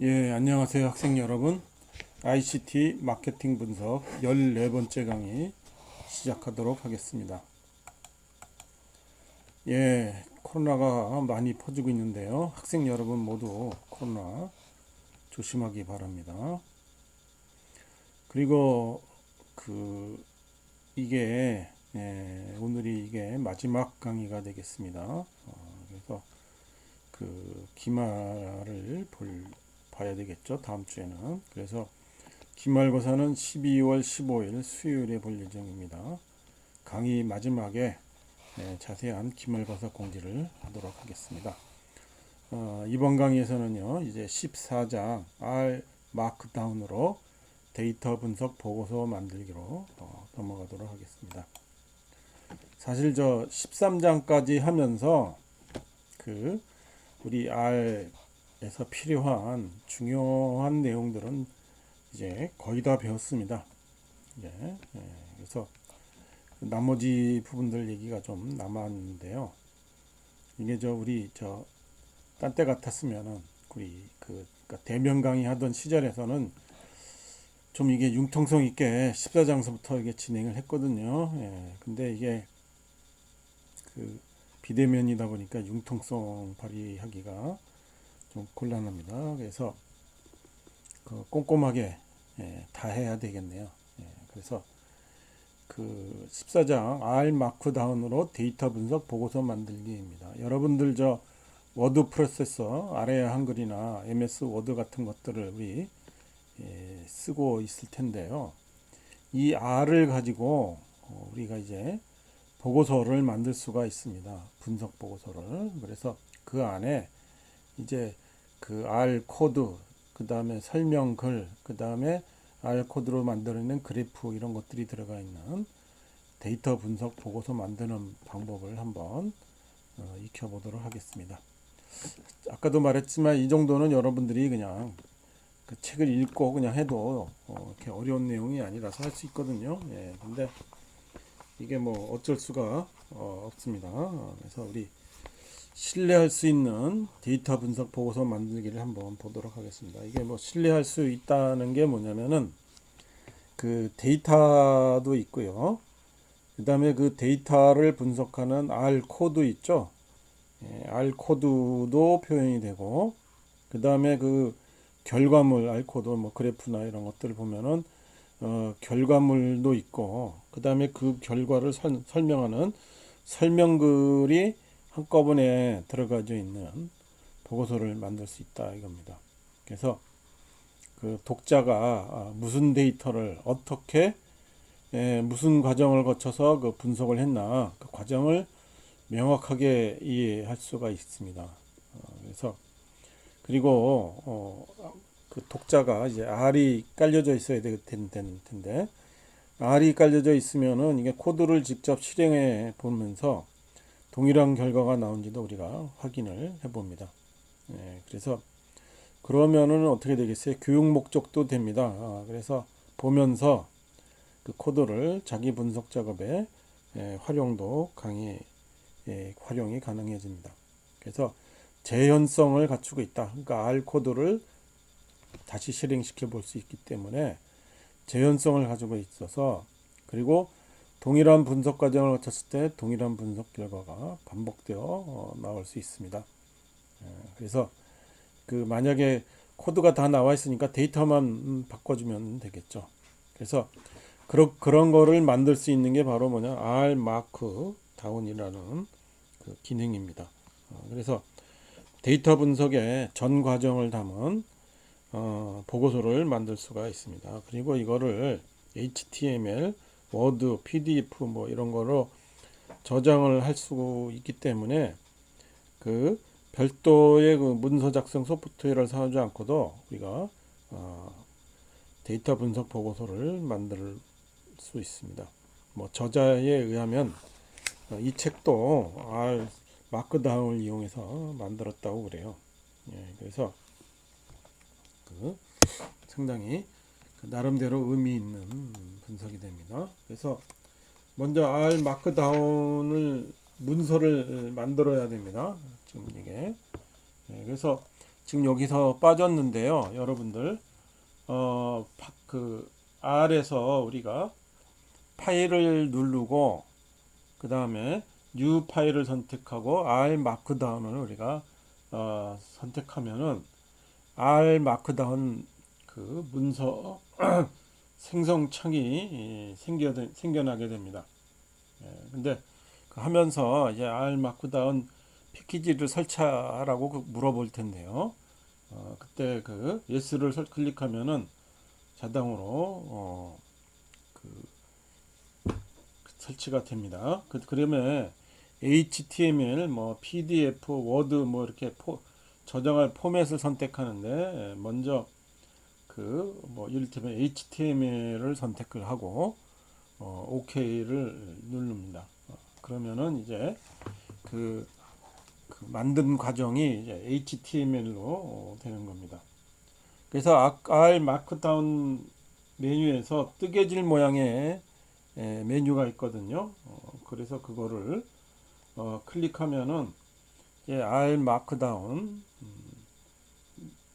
예, 안녕하세요, 학생 여러분. ICT 마케팅 분석 14번째 강의 시작하도록 하겠습니다. 예, 코로나가 많이 퍼지고 있는데요. 학생 여러분 모두 코로나 조심하기 바랍니다. 그리고 이게 오늘이 이게 마지막 강의가 되겠습니다. 그래서 기말을 봐야 되겠죠. 다음 주에는. 그래서 기말고사는 12월 15일 수요일에 볼 예정입니다. 강의 마지막에 자세한 기말고사 공지를 하도록 하겠습니다. 이번 강의에서는요, 이제 14장 R 마크다운으로 데이터 분석 보고서 만들기로 넘어가도록 하겠습니다. 사실 저 13장까지 하면서 우리 R에서 필요한 중요한 내용들은 이제 거의 다 배웠습니다. 그래서 나머지 부분들 얘기가 좀 남았는데요. 이게 우리 딴 때 같았으면은 우리 그러니까 대면 강의 하던 시절에서는 좀 이게 융통성 있게 14장서부터 이게 진행을 했거든요. 근데 이게 비대면이다 보니까 융통성 발휘하기가 좀 곤란합니다. 그래서 꼼꼼하게 다 해야 되겠네요. 그래서 14장 R 마크다운으로 데이터 분석 보고서 만들기입니다. 여러분들 워드 프로세서 아래 한글이나 MS 워드 같은 것들을 우리 쓰고 있을 텐데요. 이 R을 가지고 우리가 이제 보고서를 만들 수가 있습니다. 분석 보고서를. 그래서 그 안에 이제 R 코드, 그 다음에 설명글, 그 다음에 R 코드로 만들어낸 그래프 이런 것들이 들어가 있는 데이터 분석 보고서 만드는 방법을 한번 익혀보도록 하겠습니다. 아까도 말했지만 이 정도는 여러분들이 그냥 그 책을 읽고 그냥 해도 이렇게 어려운 내용이 아니라서 할 수 있거든요. 근데 이게 뭐 어쩔 수가 없습니다. 그래서 우리 신뢰할 수 있는 데이터 분석 보고서 만들기를 한번 보도록 하겠습니다. 이게 뭐 신뢰할 수 있다는 게 뭐냐면은 데이터도 있고요. 그 다음에 그 데이터를 분석하는 R 코드 있죠. R 코드도 표현이 되고, 그 다음에 결과물 R 코드 뭐 그래프나 이런 것들을 보면은 결과물도 있고, 그 다음에 그 결과를 설명하는 설명글이 한꺼번에 들어가져 있는 보고서를 만들 수 있다 이겁니다. 그래서 독자가 무슨 데이터를 어떻게 무슨 과정을 거쳐서 분석을 했나 그 과정을 명확하게 이해할 수가 있습니다. 그래서 그리고 독자가 이제 R이 깔려져 있어야 되는 텐데 R이 깔려져 있으면은 이게 코드를 직접 실행해 보면서 동일한 결과가 나온지도 우리가 확인을 해봅니다. 그래서 그러면은 어떻게 되겠어요? 교육 목적도 됩니다. 그래서 보면서 그 코드를 자기 분석 작업에 활용이 가능해집니다. 그래서 재현성을 갖추고 있다. 그러니까 R 코드를 다시 실행시켜 볼 수 있기 때문에 재현성을 가지고 있어서 그리고 동일한 분석 과정을 거쳤을 때 동일한 분석 결과가 반복되어 나올 수 있습니다. 그래서 만약에 코드가 다 나와 있으니까 데이터만 바꿔주면 되겠죠. 그래서 그런 거를 만들 수 있는 게 바로 뭐냐 R 마크 다운이라는 기능입니다. 그래서 데이터 분석의 전 과정을 담은 보고서를 만들 수가 있습니다. 그리고 이거를 HTML, 워드, PDF 뭐 이런 거로 저장을 할 수 있기 때문에 별도의 문서 작성 소프트웨어를 사용하지 않고도 우리가 데이터 분석 보고서를 만들 수 있습니다. 뭐 저자에 의하면 이 책도 R 마크다운을 이용해서 만들었다고 그래요. 그래서 상당히 나름대로 의미 있는 분석이 됩니다. 그래서 먼저 R 마크다운을 문서를 만들어야 됩니다. 지금 이게 그래서 지금 여기서 빠졌는데요. 여러분들 그 R에서 우리가 파일을 누르고 그 다음에 뉴 파일을 선택하고 R 마크다운을 우리가 선택하면은 R 마크다운 그 문서 생성 창이 생겨나게 됩니다. 근데 그 하면서 이제 R 마크다운 패키지를 설치하라고 물어볼 텐데요. 그때 그 yes를 클릭하면은 자동으로 그 설치가 됩니다. 그러면 HTML, 뭐 PDF, 워드 뭐 이렇게 저장할 포맷을 선택하는데 먼저 그 뭐 이를테면 HTML을 선택을 하고 OK를 누릅니다. 그러면은 이제 그 만든 과정이 이제 HTML로 되는 겁니다. 그래서 R 마크다운 메뉴에서 뜨개질 모양의 메뉴가 있거든요. 그래서 그거를 클릭하면은 R 마크다운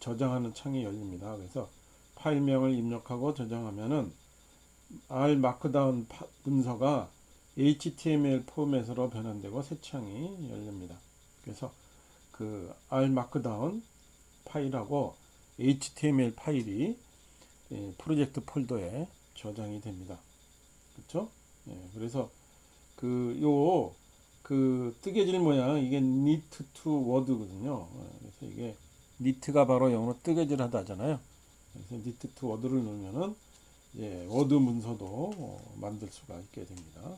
저장하는 창이 열립니다. 그래서 파일명을 입력하고 저장하면은 R 마크다운 문서가 HTML 포맷으로 변환되고 새 창이 열립니다. 그래서 그 R 마크다운 파일하고 HTML 파일이 프로젝트 폴더에 저장이 됩니다. 그렇죠? 그래서 그 뜨개질 모양 이게 knit to word거든요. 그래서 이게 knit가 바로 영어로 뜨개질 하다잖아요. 그래서 knit to word를 누르면은 워드 문서도 만들 수가 있게 됩니다.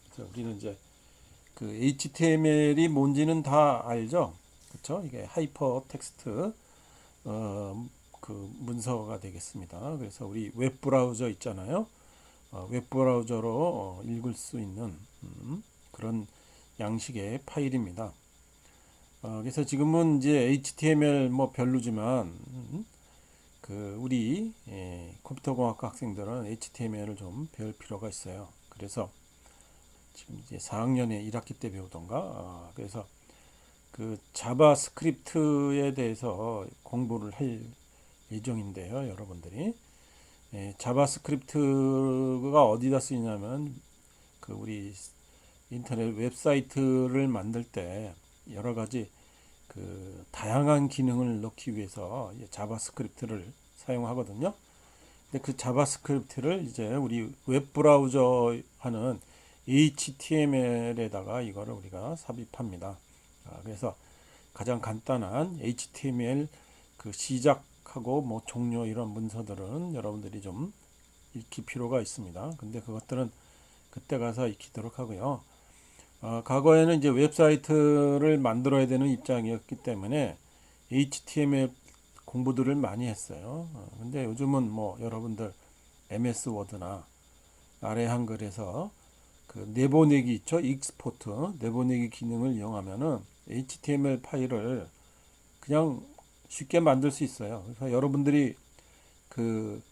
그래서 우리는 이제 그 HTML이 뭔지는 다 알죠. 그렇죠? 이게 하이퍼 텍스트 그 문서가 되겠습니다. 그래서 우리 웹 브라우저 있잖아요. 웹 브라우저로 읽을 수 있는 그런 양식의 파일입니다. 그래서 지금은 이제 HTML 뭐 별로지만 그 우리 컴퓨터공학과 학생들은 HTML을 좀 배울 필요가 있어요. 그래서 지금 이제 4학년에 1학기 때 배우던가 그래서 그 자바스크립트에 대해서 공부를 할 예정인데요, 여러분들이. 자바스크립트가 어디다 쓰이냐면 그 우리 인터넷 웹사이트를 만들 때 여러 가지 그 다양한 기능을 넣기 위해서 자바스크립트를 사용하거든요. 근데 그 자바스크립트를 이제 우리 웹 브라우저 하는 HTML에다가 이거를 우리가 삽입합니다. 그래서 가장 간단한 HTML 그 시작하고 뭐 종료 이런 문서들은 여러분들이 좀 익힐 필요가 있습니다. 근데 그것들은 그때 가서 익히도록 하고요. 과거에는 이제 웹사이트를 만들어야 되는 입장이었기 때문에 HTML 공부들을 많이 했어요. 근데 요즘은 뭐 여러분들 MS 워드나 아래 한글에서 그 내보내기 있죠. 익스포트 내보내기 기능을 이용하면은 HTML 파일을 그냥 쉽게 만들 수 있어요. 그래서 여러분들이 그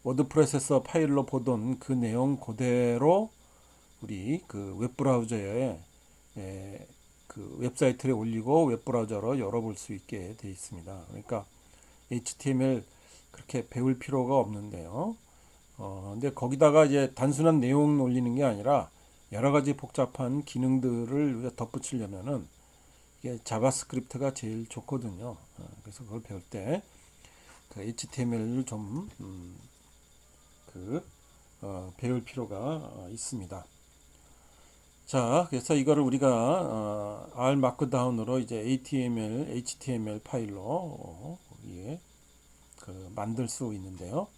워드 프로세서 파일로 보던 그 내용 그대로 우리 그 웹브라우저에 그 웹사이트에 올리고 웹브라우저로 열어볼 수 있게 되어 있습니다. 그러니까 HTML 그렇게 배울 필요가 없는데요. 근데 거기다가 이제 단순한 내용 올리는 게 아니라 여러 가지 복잡한 기능들을 덧붙이려면은 이게 자바스크립트가 제일 좋거든요. 그래서 그걸 배울 때 그 HTML을 좀 배울 필요가 있습니다. 자, 그래서 이거를 우리가 R 마크다운으로 이제 HTML 파일로 만들 수 있는데요.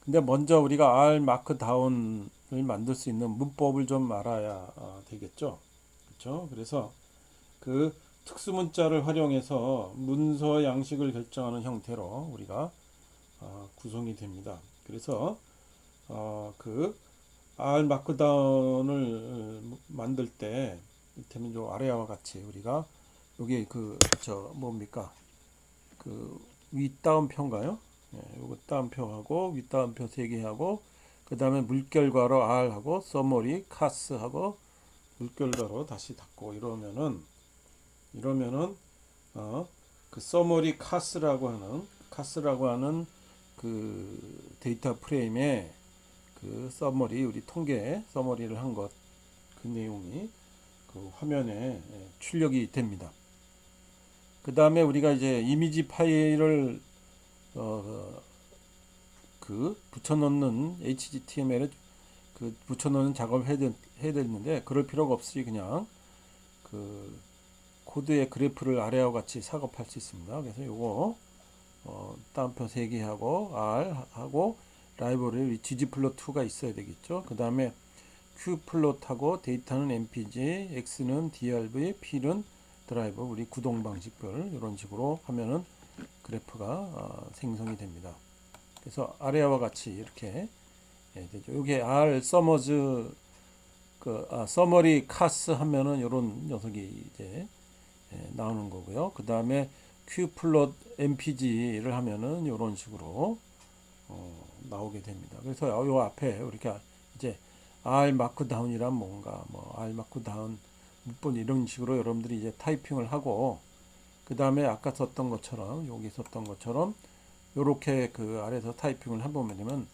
근데 먼저 우리가 R 마크다운을 만들 수 있는 문법을 좀 알아야 되겠죠. 그렇죠? 그래서 그 특수문자를 활용해서 문서 양식을 결정하는 형태로 우리가 구성이 됩니다. 그래서 그 R 마크다운을 만들 때 이를테면 요 아래와 같이 우리가 여기 뭡니까 그 윗다운표인가요? 요거 다운표하고 윗다운표 3개 하고 그 다음에 물결괄호 R 하고 서머리 카스 하고 물결괄호 다시 닫고 이러면은 그 서머리 카스라고 하는 그 데이터 프레임에 그 서머리 우리 통계 서머리를 한 것 그 내용이 그 화면에 출력이 됩니다. 그 다음에 우리가 이제 이미지 파일을 그 붙여넣는 HTML에 그 붙여넣는 작업을 해야 되는데 그럴 필요가 없이 그냥 그 코드의 그래프를 아래와 같이 작업할 수 있습니다. 그래서 요거 따옴표 3개 하고 R 하고 라이브러리 ggplot2가 있어야 되겠죠. 그 다음에 qplot하고 데이터는 mpg, x는 drv, p는 드라이브 우리 구동 방식별 이런 식으로 하면은 그래프가 생성이 됩니다. 그래서 아래와 같이 이렇게 되죠. 이게 R 서머즈 서머리 카스 하면은 이런 녀석이 이제 나오는 거고요. 그 다음에 qplot mpg를 하면은 이런 식으로 나오게 됩니다. 그래서 요 앞에 이렇게 이제 R 마크다운이란 뭔가 뭐 R 마크다운 문법 이런 식으로 여러분들이 이제 타이핑을 하고 그 다음에 아까 썼던 것처럼 여기 썼던 것처럼 요렇게 그 아래에서 타이핑을 해보면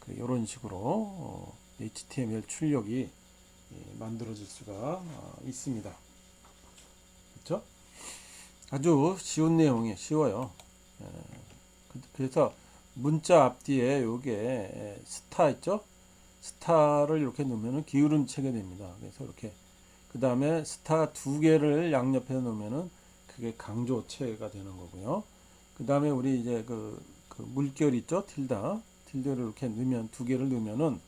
그 이런 식으로 HTML 출력이 만들어질 수가 있습니다. 그렇죠? 아주 쉬운 내용이 쉬워요. 그래서 문자 앞뒤에 요게 스타 있죠? 스타를 이렇게 넣으면 기울음 체가 됩니다. 그래서 이렇게 그 다음에 스타 2개를 양옆에 놓으면은 그게 강조체가 되는 거고요. 그 다음에 우리 이제 그 물결 있죠? 틸더를 이렇게 넣으면 2개를 넣으면은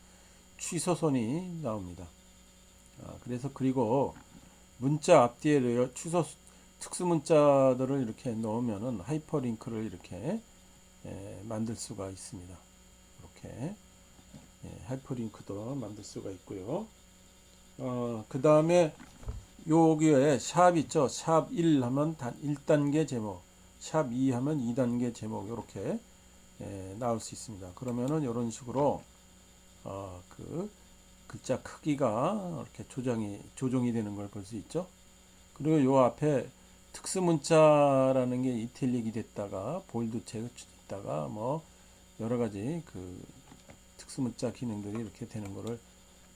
취소선이 나옵니다. 그래서 그리고 문자 앞뒤에 취소 특수 문자들을 이렇게 넣으면은 하이퍼링크를 이렇게 만들 수가 있습니다. 이렇게 하이퍼링크도 만들 수가 있고요. 그 다음에 여기에 샵 있죠. 샵 1 하면 1단계 제목, 샵 2 하면 2단계 제목 이렇게 나올 수 있습니다. 그러면은 이런 식으로 그 글자 크기가 이렇게 조정이 되는 걸 볼 수 있죠. 그리고 요 앞에 특수 문자라는 게 이탈릭이 됐다가 볼드 됐다가 뭐 여러 가지 그 특수 문자 기능들이 이렇게 되는 거를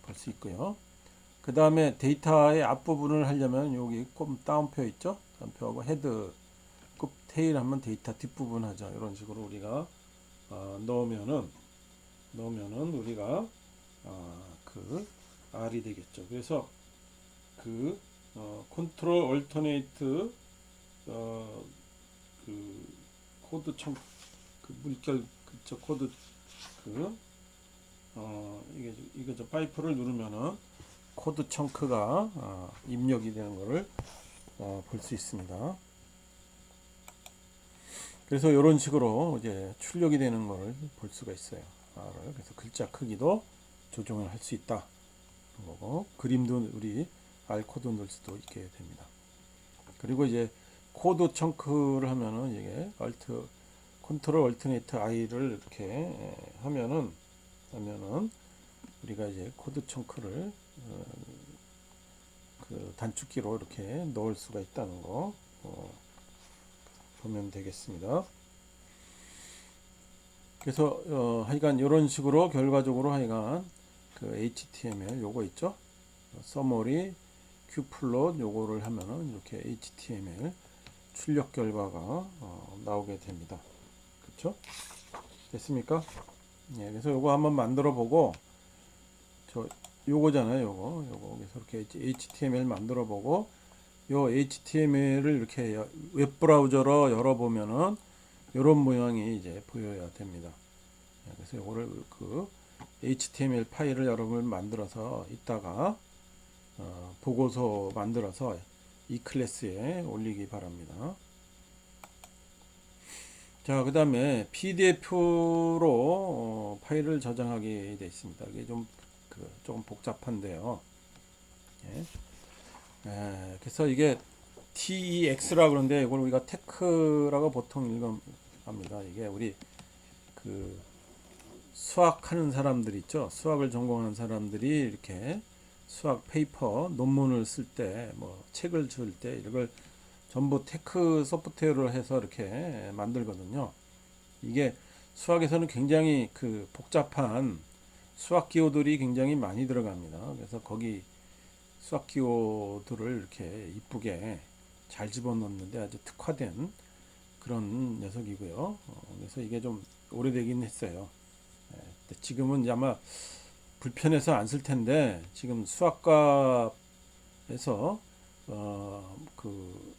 볼 수 있고요. 그 다음에 데이터의 앞부분을 하려면 여기 꼼 다운표 있죠? 다운표하고 헤드, 급 테일 하면 데이터 뒷부분 하죠. 이런 식으로 우리가 넣으면은 우리가 그 R이 되겠죠. 그래서 그 컨트롤 얼터네이트 그 코드 그 물결 그쪽 코드 이게 저 파이프를 누르면은 코드 청크가 입력이 되는 것을 볼 수 있습니다. 그래서 이런 식으로 이제 출력이 되는 것을 볼 수가 있어요. 그래서 글자 크기도 조정을 할 수 있다. 거고 그림도 우리 R 코드 넣을 수도 있게 됩니다. 그리고 이제 코드 청크를 하면은 이게 컨트롤 얼터네이트 I를 이렇게 하면은 우리가 이제 코드 청크를 그 단축키로 이렇게 넣을 수가 있다는 거 보면 되겠습니다. 그래서 하여간 이런 식으로 결과적으로 하여간 그 HTML 요거 있죠? 서머리, qplot 요거를 하면은 이렇게 HTML 출력 결과가 나오게 됩니다. 그렇죠? 됐습니까? 예, 그래서 요거 한번 만들어 보고 요거잖아요. 요거 그래서 이렇게 HTML 만들어 보고 요 HTML을 이렇게 웹 브라우저로 열어 보면은 요런 모양이 이제 보여야 됩니다. 그래서 요거를 그 HTML 파일을 여러분 만들어서 이따가 보고서 만들어서 이 클래스에 올리기 바랍니다. 자, 그 다음에 PDF로 파일을 저장하게 되어 있습니다. 이게 조금 복잡한데요. 예. 그래서 이게 TEX라고 그러는데 이걸 우리가 테크라고 보통 읽어합니다. 이게 우리 그 수학하는 사람들 있죠. 수학을 전공하는 사람들이 이렇게 수학 페이퍼 논문을 쓸 때 뭐 책을 쓸 때 이걸 전부 테크 소프트웨어를 해서 이렇게 만들거든요. 이게 수학에서는 굉장히 그 복잡한 수학 기호들이 굉장히 많이 들어갑니다. 그래서 거기 수학 기호들을 이렇게 이쁘게 잘 집어넣는데 아주 특화된 그런 녀석이고요. 그래서 이게 좀 오래되긴 했어요. 지금은 아마 불편해서 안 쓸 텐데 지금 수학과에서 그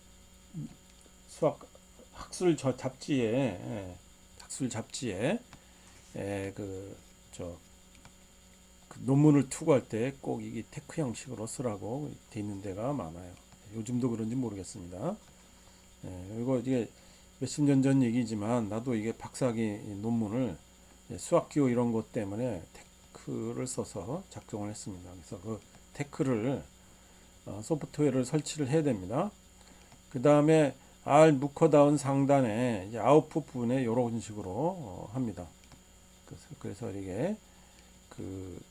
수학 학술 저 잡지에 학술 잡지에 그저 그 논문을 투고할 때 꼭 이게 테크 형식으로 쓰라고 돼 있는 데가 많아요. 요즘도 그런지 모르겠습니다. 이거 이게 몇십 년 전 얘기지만 나도 이게 박사학위 논문을 수학기호 이런 것 때문에 테크를 써서 작성을 했습니다. 그래서 그 테크를 소프트웨어를 설치를 해야 됩니다. 그 다음에 R 묶어다운 상단에 이제 아웃풋 부분에 이런 식으로 합니다. 그래서 이게 그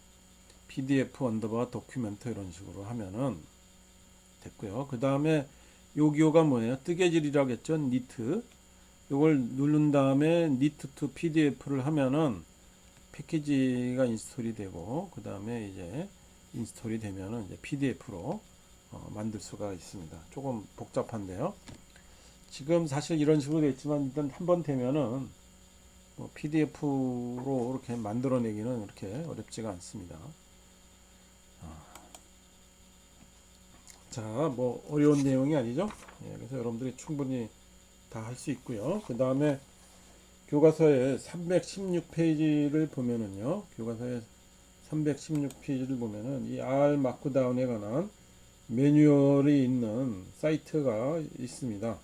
PDF 언더바 도큐멘트 이런 식으로 하면은 됐고요. 그 다음에 요 기호가 뭐예요? 뜨개질이라고 했죠. 니트. 요걸 누른 다음에 니트 투 PDF를 하면은 패키지가 인스톨이 되고 그 다음에 이제 인스톨이 되면은 이제 PDF로 만들 수가 있습니다. 조금 복잡한데요. 지금 사실 이런 식으로 되어 있지만 일단 한번 되면은 PDF로 이렇게 만들어내기는 이렇게 어렵지가 않습니다. 자, 뭐 어려운 내용이 아니죠. 그래서 여러분들이 충분히 다 할 수 있고요. 그 다음에 교과서의 316페이지를 보면은요. 교과서의 316페이지를 보면은 이 R 마크다운에 관한 매뉴얼이 있는 사이트가 있습니다.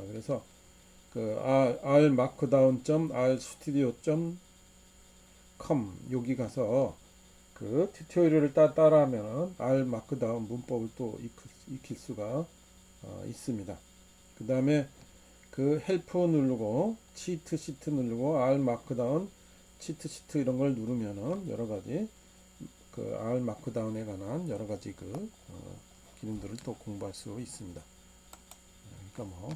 그래서 그 rmarkdown.rstudio.com 여기 가서 그 튜토리얼을 따라하면 R 마크다운 문법을 또 익힐 수가 있습니다. 그 다음에 그 헬프 누르고 치트 시트 누르고 R 마크다운 치트 시트 이런 걸 누르면은 여러 가지 그 R 마크다운에 관한 여러 가지 그 기능들을 또 공부할 수 있습니다. 그러니까 뭐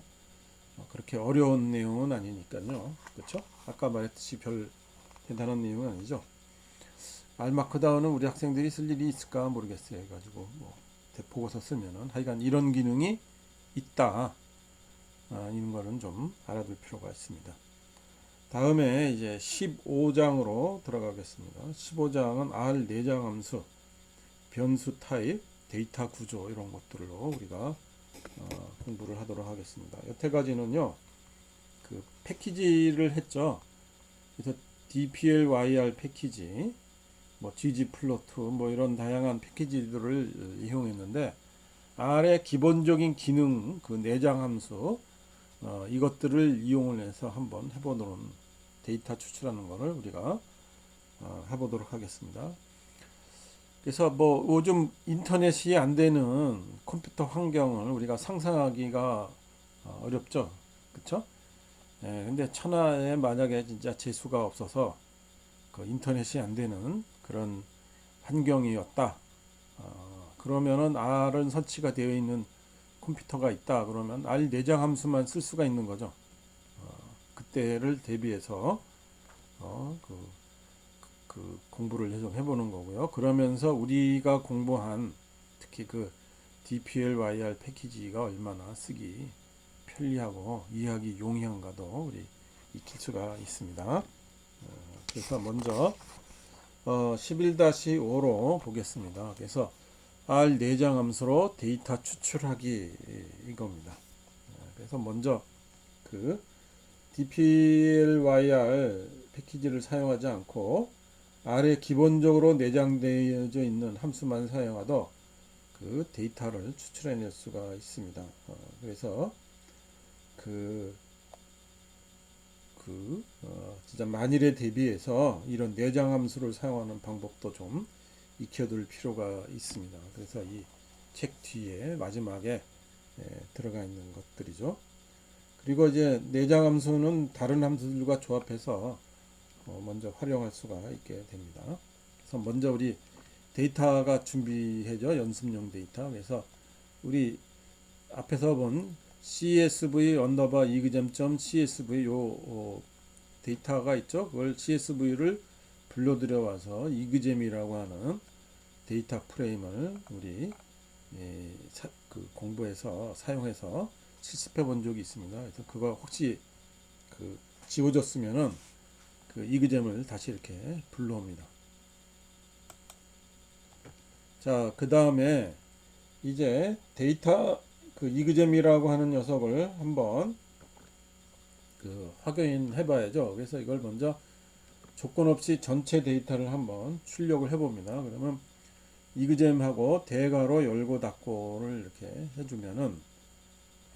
그렇게 어려운 내용은 아니니까요. 그렇죠? 아까 말했듯이 별 대단한 내용은 아니죠. R 마크다운은 우리 학생들이 쓸 일이 있을까 모르겠어요. 해가지고 뭐 보고서 쓰면은 하여간 이런 기능이 있다. 이런 거는 좀 알아둘 필요가 있습니다. 다음에 이제 15장으로 들어가겠습니다. 15장은 R 내장 함수, 변수 타입, 데이터 구조 이런 것들로 우리가 공부를 하도록 하겠습니다. 여태까지는요, 그 패키지를 했죠. 그래서 DPLYR 패키지, 뭐 ggplot, 뭐 이런 다양한 패키지들을 이용했는데 R의 기본적인 기능, 그 내장 함수, 이것들을 이용을 해서 한번 해보도록 데이터 추출하는 것을 우리가 해보도록 하겠습니다. 그래서 뭐 요즘 인터넷이 안 되는 컴퓨터 환경을 우리가 상상하기가 어렵죠. 그렇죠? 근데 천하에 만약에 진짜 재수가 없어서 그 인터넷이 안 되는 그런 환경이었다. 그러면은 R은 설치가 되어 있는 컴퓨터가 있다. 그러면 R 내장 함수만 쓸 수가 있는 거죠. 그때를 대비해서 그 공부를 좀 해보는 거고요. 그러면서 우리가 공부한 특히 그 DPLYR 패키지가 얼마나 쓰기 편리하고 이해하기 용이한가도 우리 익힐 수가 있습니다. 그래서 먼저 11-5로 보겠습니다. 그래서 R 내장 함수로 데이터 추출하기 이겁니다. 그래서 먼저 그 DPLYR 패키지를 사용하지 않고 R에 기본적으로 내장되어져 있는 함수만 사용하도 그 데이터를 추출해낼 수가 있습니다. 그래서 진짜 만일에 대비해서 이런 내장 함수를 사용하는 방법도 좀 익혀둘 필요가 있습니다. 그래서 이 책 뒤에 마지막에 들어가 있는 것들이죠. 그리고 이제 내장 함수는 다른 함수들과 조합해서 먼저 활용할 수가 있게 됩니다. 그래서 먼저 우리 데이터가 준비해져 연습용 데이터. 그래서 우리 앞에서 본 CSV 언더바 이그잼 CSV 데이터가 있죠. 그걸 CSV를 불러들여 와서 이그잼이라고 하는 데이터 프레임을 우리 공부해서 사용해서 실습해 본 적이 있습니다. 그래서 그거 혹시 지워졌으면은 이그잼을 다시 이렇게 불러옵니다. 자, 그 다음에 이제 데이터 이그잼이라고 하는 녀석을 한번 확인해 봐야죠. 그래서 이걸 먼저 조건 없이 전체 데이터를 한번 출력을 해 봅니다. 그러면 이그잼하고 대괄호 열고 닫고를 이렇게 해주면은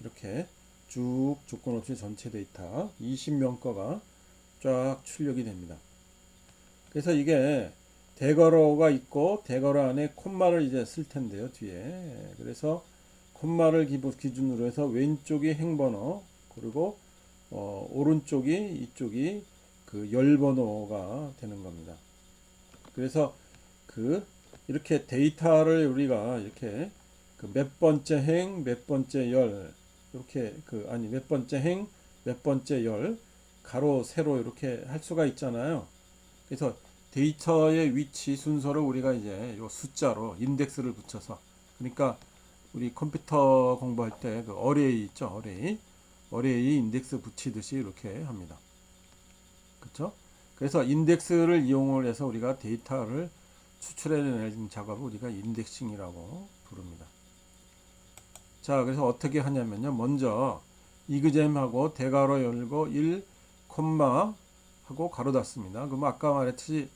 이렇게 쭉 조건 없이 전체 데이터 20명 거가 쫙 출력이 됩니다. 그래서 이게 대괄호가 있고 대괄호 안에 콤마를 이제 쓸 텐데요, 뒤에. 그래서 콤마를 기준으로 해서 왼쪽이 행번호, 그리고 오른쪽이 이쪽이 열 번호가 되는 겁니다. 그래서 이렇게 데이터를 우리가 이렇게 몇 번째 행, 몇 번째 열, 이렇게 몇 번째 행, 몇 번째 열, 가로, 세로 이렇게 할 수가 있잖아요. 그래서 데이터의 위치 순서를 우리가 이제 요 숫자로 인덱스를 붙여서, 그러니까 우리 컴퓨터 공부할 때 어레이 있죠, 어레이 인덱스 붙이듯이 이렇게 합니다. 그렇죠? 그래서 인덱스를 이용을 해서 우리가 데이터를 추출해내는 작업을 우리가 인덱싱이라고 부릅니다. 자, 그래서 어떻게 하냐면요. 먼저 이그잼하고 대괄호 열고 1, 콤마 하고 가로 닫습니다. 그럼 아까 말했듯이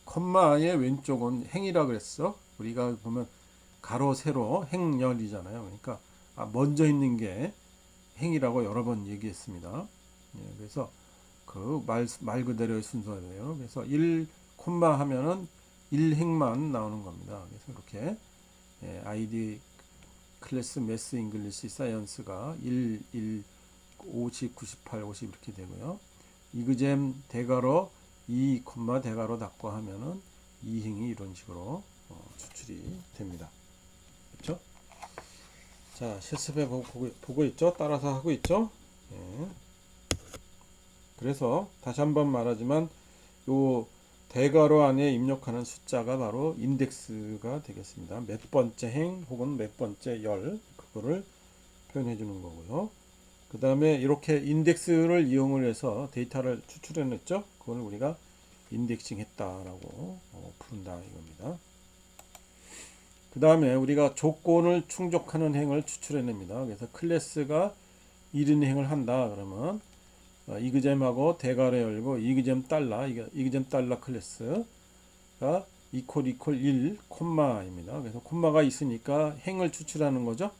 콤마의 왼쪽은 행이라 그랬어. 우리가 보면 가로, 세로, 행열이잖아요. 그러니까 먼저 있는 게 행이라고 여러 번 얘기했습니다. 예, 그래서 말 그대로의 순서예요. 그래서 1, 콤마 하면은 1행만 나오는 겁니다. 그래서 이렇게 아이디 클래스 매스 잉글리시 사이언스가 1, 1, 50, 98, 50 이렇게 되고요. 이그잼 대괄호 2, 대괄호 닫고 하면은 2행이 이런 식으로 추출이 됩니다. 그렇죠? 자, 실습해 보고 있죠? 따라서 하고 있죠? 예. 그래서 다시 한번 말하지만 요 대괄호 안에 입력하는 숫자가 바로 인덱스가 되겠습니다. 몇 번째 행 혹은 몇 번째 열, 그거를 표현해 주는 거고요. 그 다음에 이렇게 인덱스를 이용을 해서 데이터를 추출해냈죠. 그걸 우리가 인덱싱 했다라고 부른다 이겁니다. 그 다음에 우리가 조건을 충족하는 행을 추출해냅니다. 그래서 클래스가 이런 행을 한다 그러면 이그잼하고 대괄호 열고 이그잼 달러 클래스가 이퀄 1 콤마입니다. 그래서 콤마가 있으니까 행을 추출하는 거죠.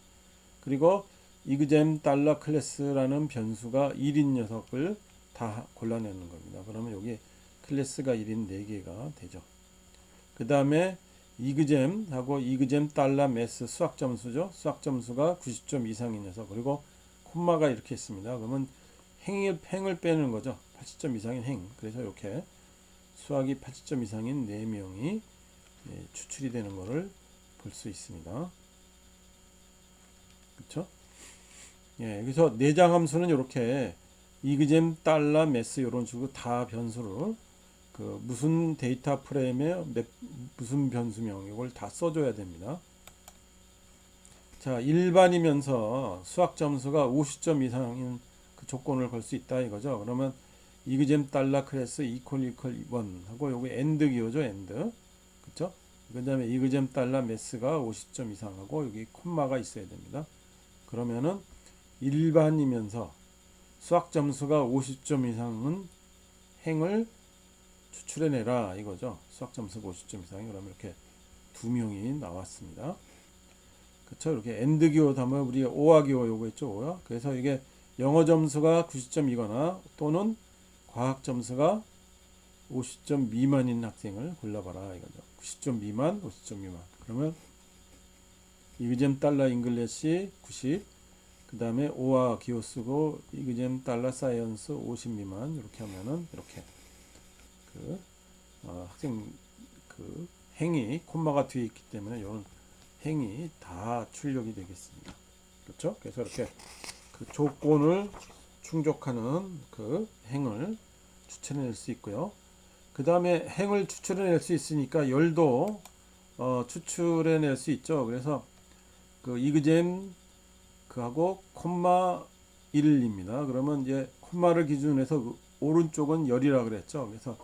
그리고 이그잼 달러 클래스라는 변수가 1인 녀석을 다 골라내는 겁니다. 그러면 여기 클래스가 1인 4개가 되죠. 그 다음에 이그잼하고 이그잼 달러 매스 수학 점수죠. 수학 점수가 90점 이상인 녀석, 그리고 콤마가 이렇게 있습니다. 그러면 행을 빼는 거죠. 80점 이상인 행. 그래서 이렇게 수학이 80점 이상인 4명이 추출이 되는 것을 볼 수 있습니다. 그렇죠? 예, 그래서 내장 함수는 이렇게 이그잼 달러 매스 이런 식으로 다 변수를 무슨 데이터 프레임에 무슨 변수명 이걸 다 써줘야 됩니다. 자, 일반이면서 수학 점수가 50점 이상인 조건을 걸 수 있다 이거죠. 그러면 이그잼 달러 클래스 이퀄 1 하고 여기 엔드 기호죠. 엔드. 그렇죠? 그다음에 이그잼 달러 매스가 50점 이상하고 여기 콤마가 있어야 됩니다. 그러면은 일반이면서 수학 점수가 50점 이상은 행을 추출해내라 이거죠. 수학 점수가 50점 이상이 그러면 이렇게 2명이 나왔습니다. 그렇죠? 이렇게 엔드 기호 하면 우리 오화 기호 요거 있죠. 오화. 그래서 이게 영어 점수가 90점이거나 또는 과학 점수가 50점 미만인 학생을 골라봐라 이거죠. 90점 미만, 50점 미만. 그러면 이그잼 달러 잉글리시 90, 그 다음에 오화 기호 쓰고 이그잼 달러 사이언스 50 미만 이렇게 하면은 이렇게 학생 행이 콤마가 뒤에 있기 때문에 이런 행이 다 출력이 되겠습니다. 그렇죠? 그래서 이렇게 그 조건을 충족하는 그 행을 추출해낼 수 있고요. 그 다음에 행을 추출해낼 수 있으니까 열도 추출해낼 수 있죠. 그래서 그 이그잼 그하고 콤마 1입니다. 그러면 이제 콤마를 기준으로 해서 그 오른쪽은 열이라 그랬죠. 그래서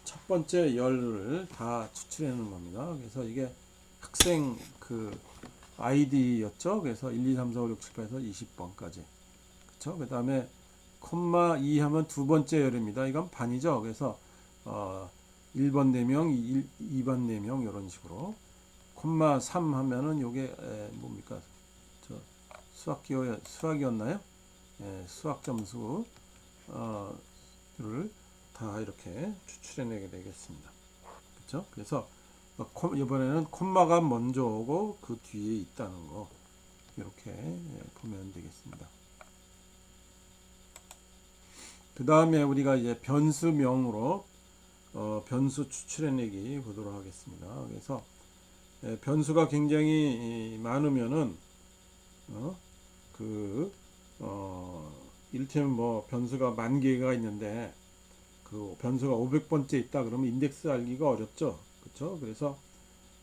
첫 번째 열을 다 추출해내는 겁니다. 그래서 이게 학생 그 아이디였죠. 그래서 1, 2, 3, 4, 5, 6, 7, 8에서 20번까지. 그렇죠? 그 다음에 콤마 2 하면 두 번째 열입니다. 이건 반이죠. 그래서 1번 4명, 2번 4명 이런 식으로. 콤마 3 하면은 요게 뭡니까? 저 수학이었나요? 수학 점수를 다 이렇게 추출해내게 되겠습니다. 그렇죠? 그래서 이번에는 콤마가 먼저 오고 그 뒤에 있다는 거 이렇게 보면 되겠습니다. 그 다음에 우리가 이제 변수명으로 변수 추출해내기 보도록 하겠습니다. 그래서 변수가 굉장히 많으면은 이를테면 뭐 변수가 10,000개가 있는데 그 변수가 500번째 있다 그러면 인덱스 알기가 어렵죠. 그렇죠? 그래서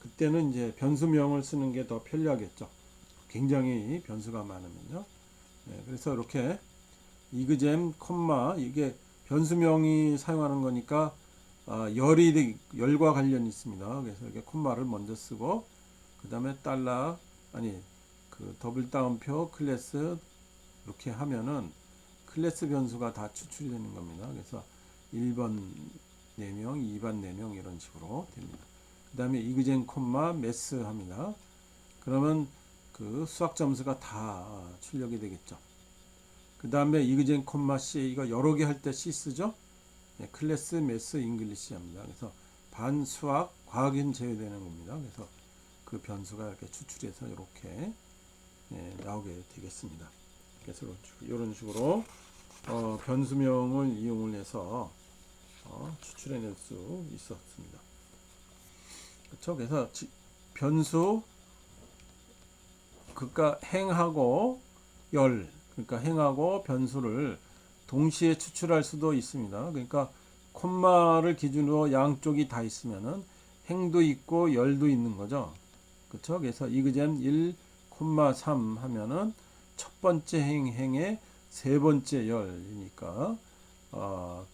그때는 이제 변수명을 쓰는 게 더 편리하겠죠. 굉장히 변수가 많으면요. 그래서 이렇게 이그잼 콤마 이게 변수명이 사용하는 거니까 열과 관련이 있습니다. 그래서 이렇게 콤마를 먼저 쓰고 그 다음에 달러 아니 그 더블 다운표 클래스 이렇게 하면은 클래스 변수가 다 추출이 되는 겁니다. 그래서 1번 4명, 2번 4명 이런 식으로 됩니다. 그 다음에 이그젠 콤마 매스 합니다. 그러면 그 수학 점수가 다 출력이 되겠죠. 그 다음에 이그젠 콤마 C 이거 여러 개 할 때 C 쓰죠. 클래스 매스 잉글리시 합니다. 그래서 반 수학 과학은 제외되는 겁니다. 그래서 그 변수가 이렇게 추출해서 이렇게 나오게 되겠습니다. 그래서 이런 식으로 변수명을 이용을 해서 추출해낼 수 있었습니다. 그렇죠? 그래서 변수 그러니까 행하고 열 그러니까 행하고 변수를 동시에 추출할 수도 있습니다. 그러니까 콤마를 기준으로 양쪽이 다 있으면은 행도 있고 열도 있는 거죠. 그렇죠? 그래서 이그잼 1, 3 하면은 첫 번째 행의 세 번째 열이니까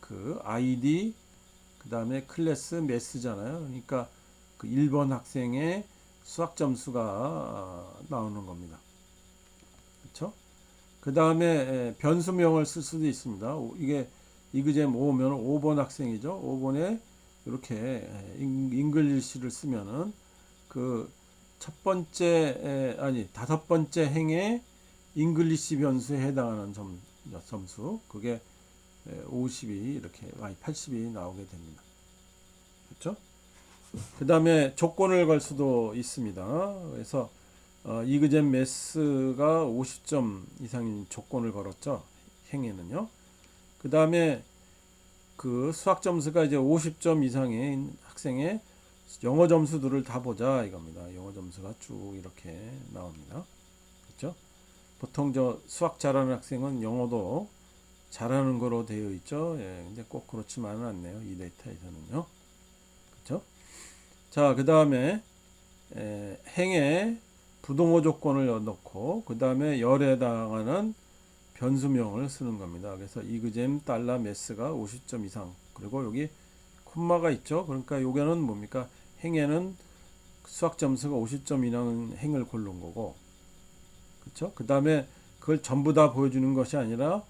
그 아이디 그 다음에 클래스 매스잖아요. 그러니까 그 1번 학생의 수학 점수가 나오는 겁니다. 그렇죠? 그 다음에 변수명을 쓸 수도 있습니다. 이게 이그잼 5면 5번 학생이죠. 5번에 이렇게 잉글리시를 쓰면은 그 첫 번째 다섯 번째 행의 잉글리시 변수에 해당하는 점수 그게 50이 이렇게 80이 나오게 됩니다. 그렇죠? 그 다음에 조건을 걸 수도 있습니다. 그래서 이그잼 매스가 50점 이상인 조건을 걸었죠. 행에는요. 그 다음에 그 수학 점수가 이제 50점 이상인 학생의 영어 점수들을 다 보자 이겁니다. 영어 점수가 쭉 이렇게 나옵니다. 그렇죠? 보통 저 수학 잘하는 학생은 영어도 잘하는 거로 되어 있죠. 근데 꼭 그렇지만은 않네요. 이 데이터에서는요. 그렇죠? 자, 그 다음에 행에 부동호 조건을 넣고 그 다음에 열에 해당하는 변수명을 쓰는 겁니다. 그래서 이그잼 달러 매스가 50점 이상 그리고 여기 콤마가 있죠. 그러니까 요게는 뭡니까? 행에는 수학 점수가 50점 이상은 행을 고른 거고 그렇죠? 그 다음에 그걸 전부 다 보여주는 것이 아니라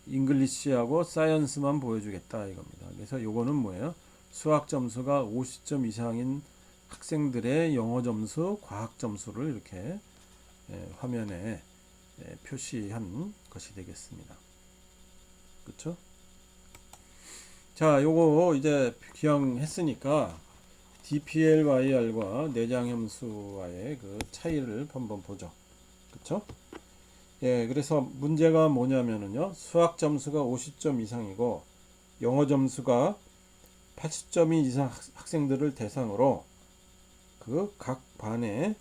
잉글리시하고 사이언스만 보여주겠다 이겁니다. 그래서 요거는 뭐예요? 수학 점수가 50점 이상인 학생들의 영어 점수, 과학 점수를 이렇게 화면에 표시한 것이 되겠습니다. 그렇죠? 자, 요거 이제 기억했으니까 DPLYR과 내장 함수와의 그 차이를 한번 보죠. 그렇죠? 그래서 문제가 뭐냐면은요. 수학 점수가 50점 이상이고 영어 점수가 80점이 이상 학생들을 대상으로 그 각 반에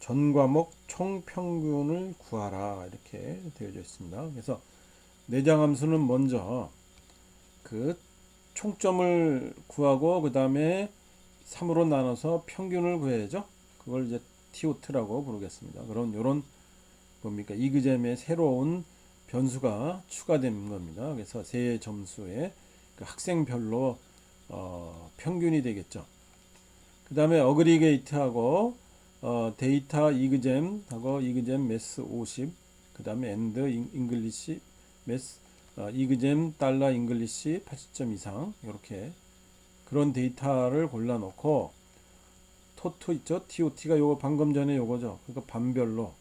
전 과목 총 평균을 구하라 이렇게 되어져 있습니다. 그래서 내장 함수는 먼저 그 총점을 구하고 그 다음에 3으로 나눠서 평균을 구해야죠. 그걸 이제 TOT라고 부르겠습니다. 그럼 요런 뭡니까? 이그잼에 새로운 변수가 추가된 겁니다. 그래서 세 점수의 그 학생별로 평균이 되겠죠. 그 다음에 어그리게이트하고 데이터 이그잼하고 이그잼 매스 50, 그 다음에 엔드 잉글리시 매스 이그잼 달러 잉글리시 80점 이상 이렇게 그런 데이터를 골라놓고 토트 있죠? TOT가 요거 방금 전에 요거죠. 그러니까 반별로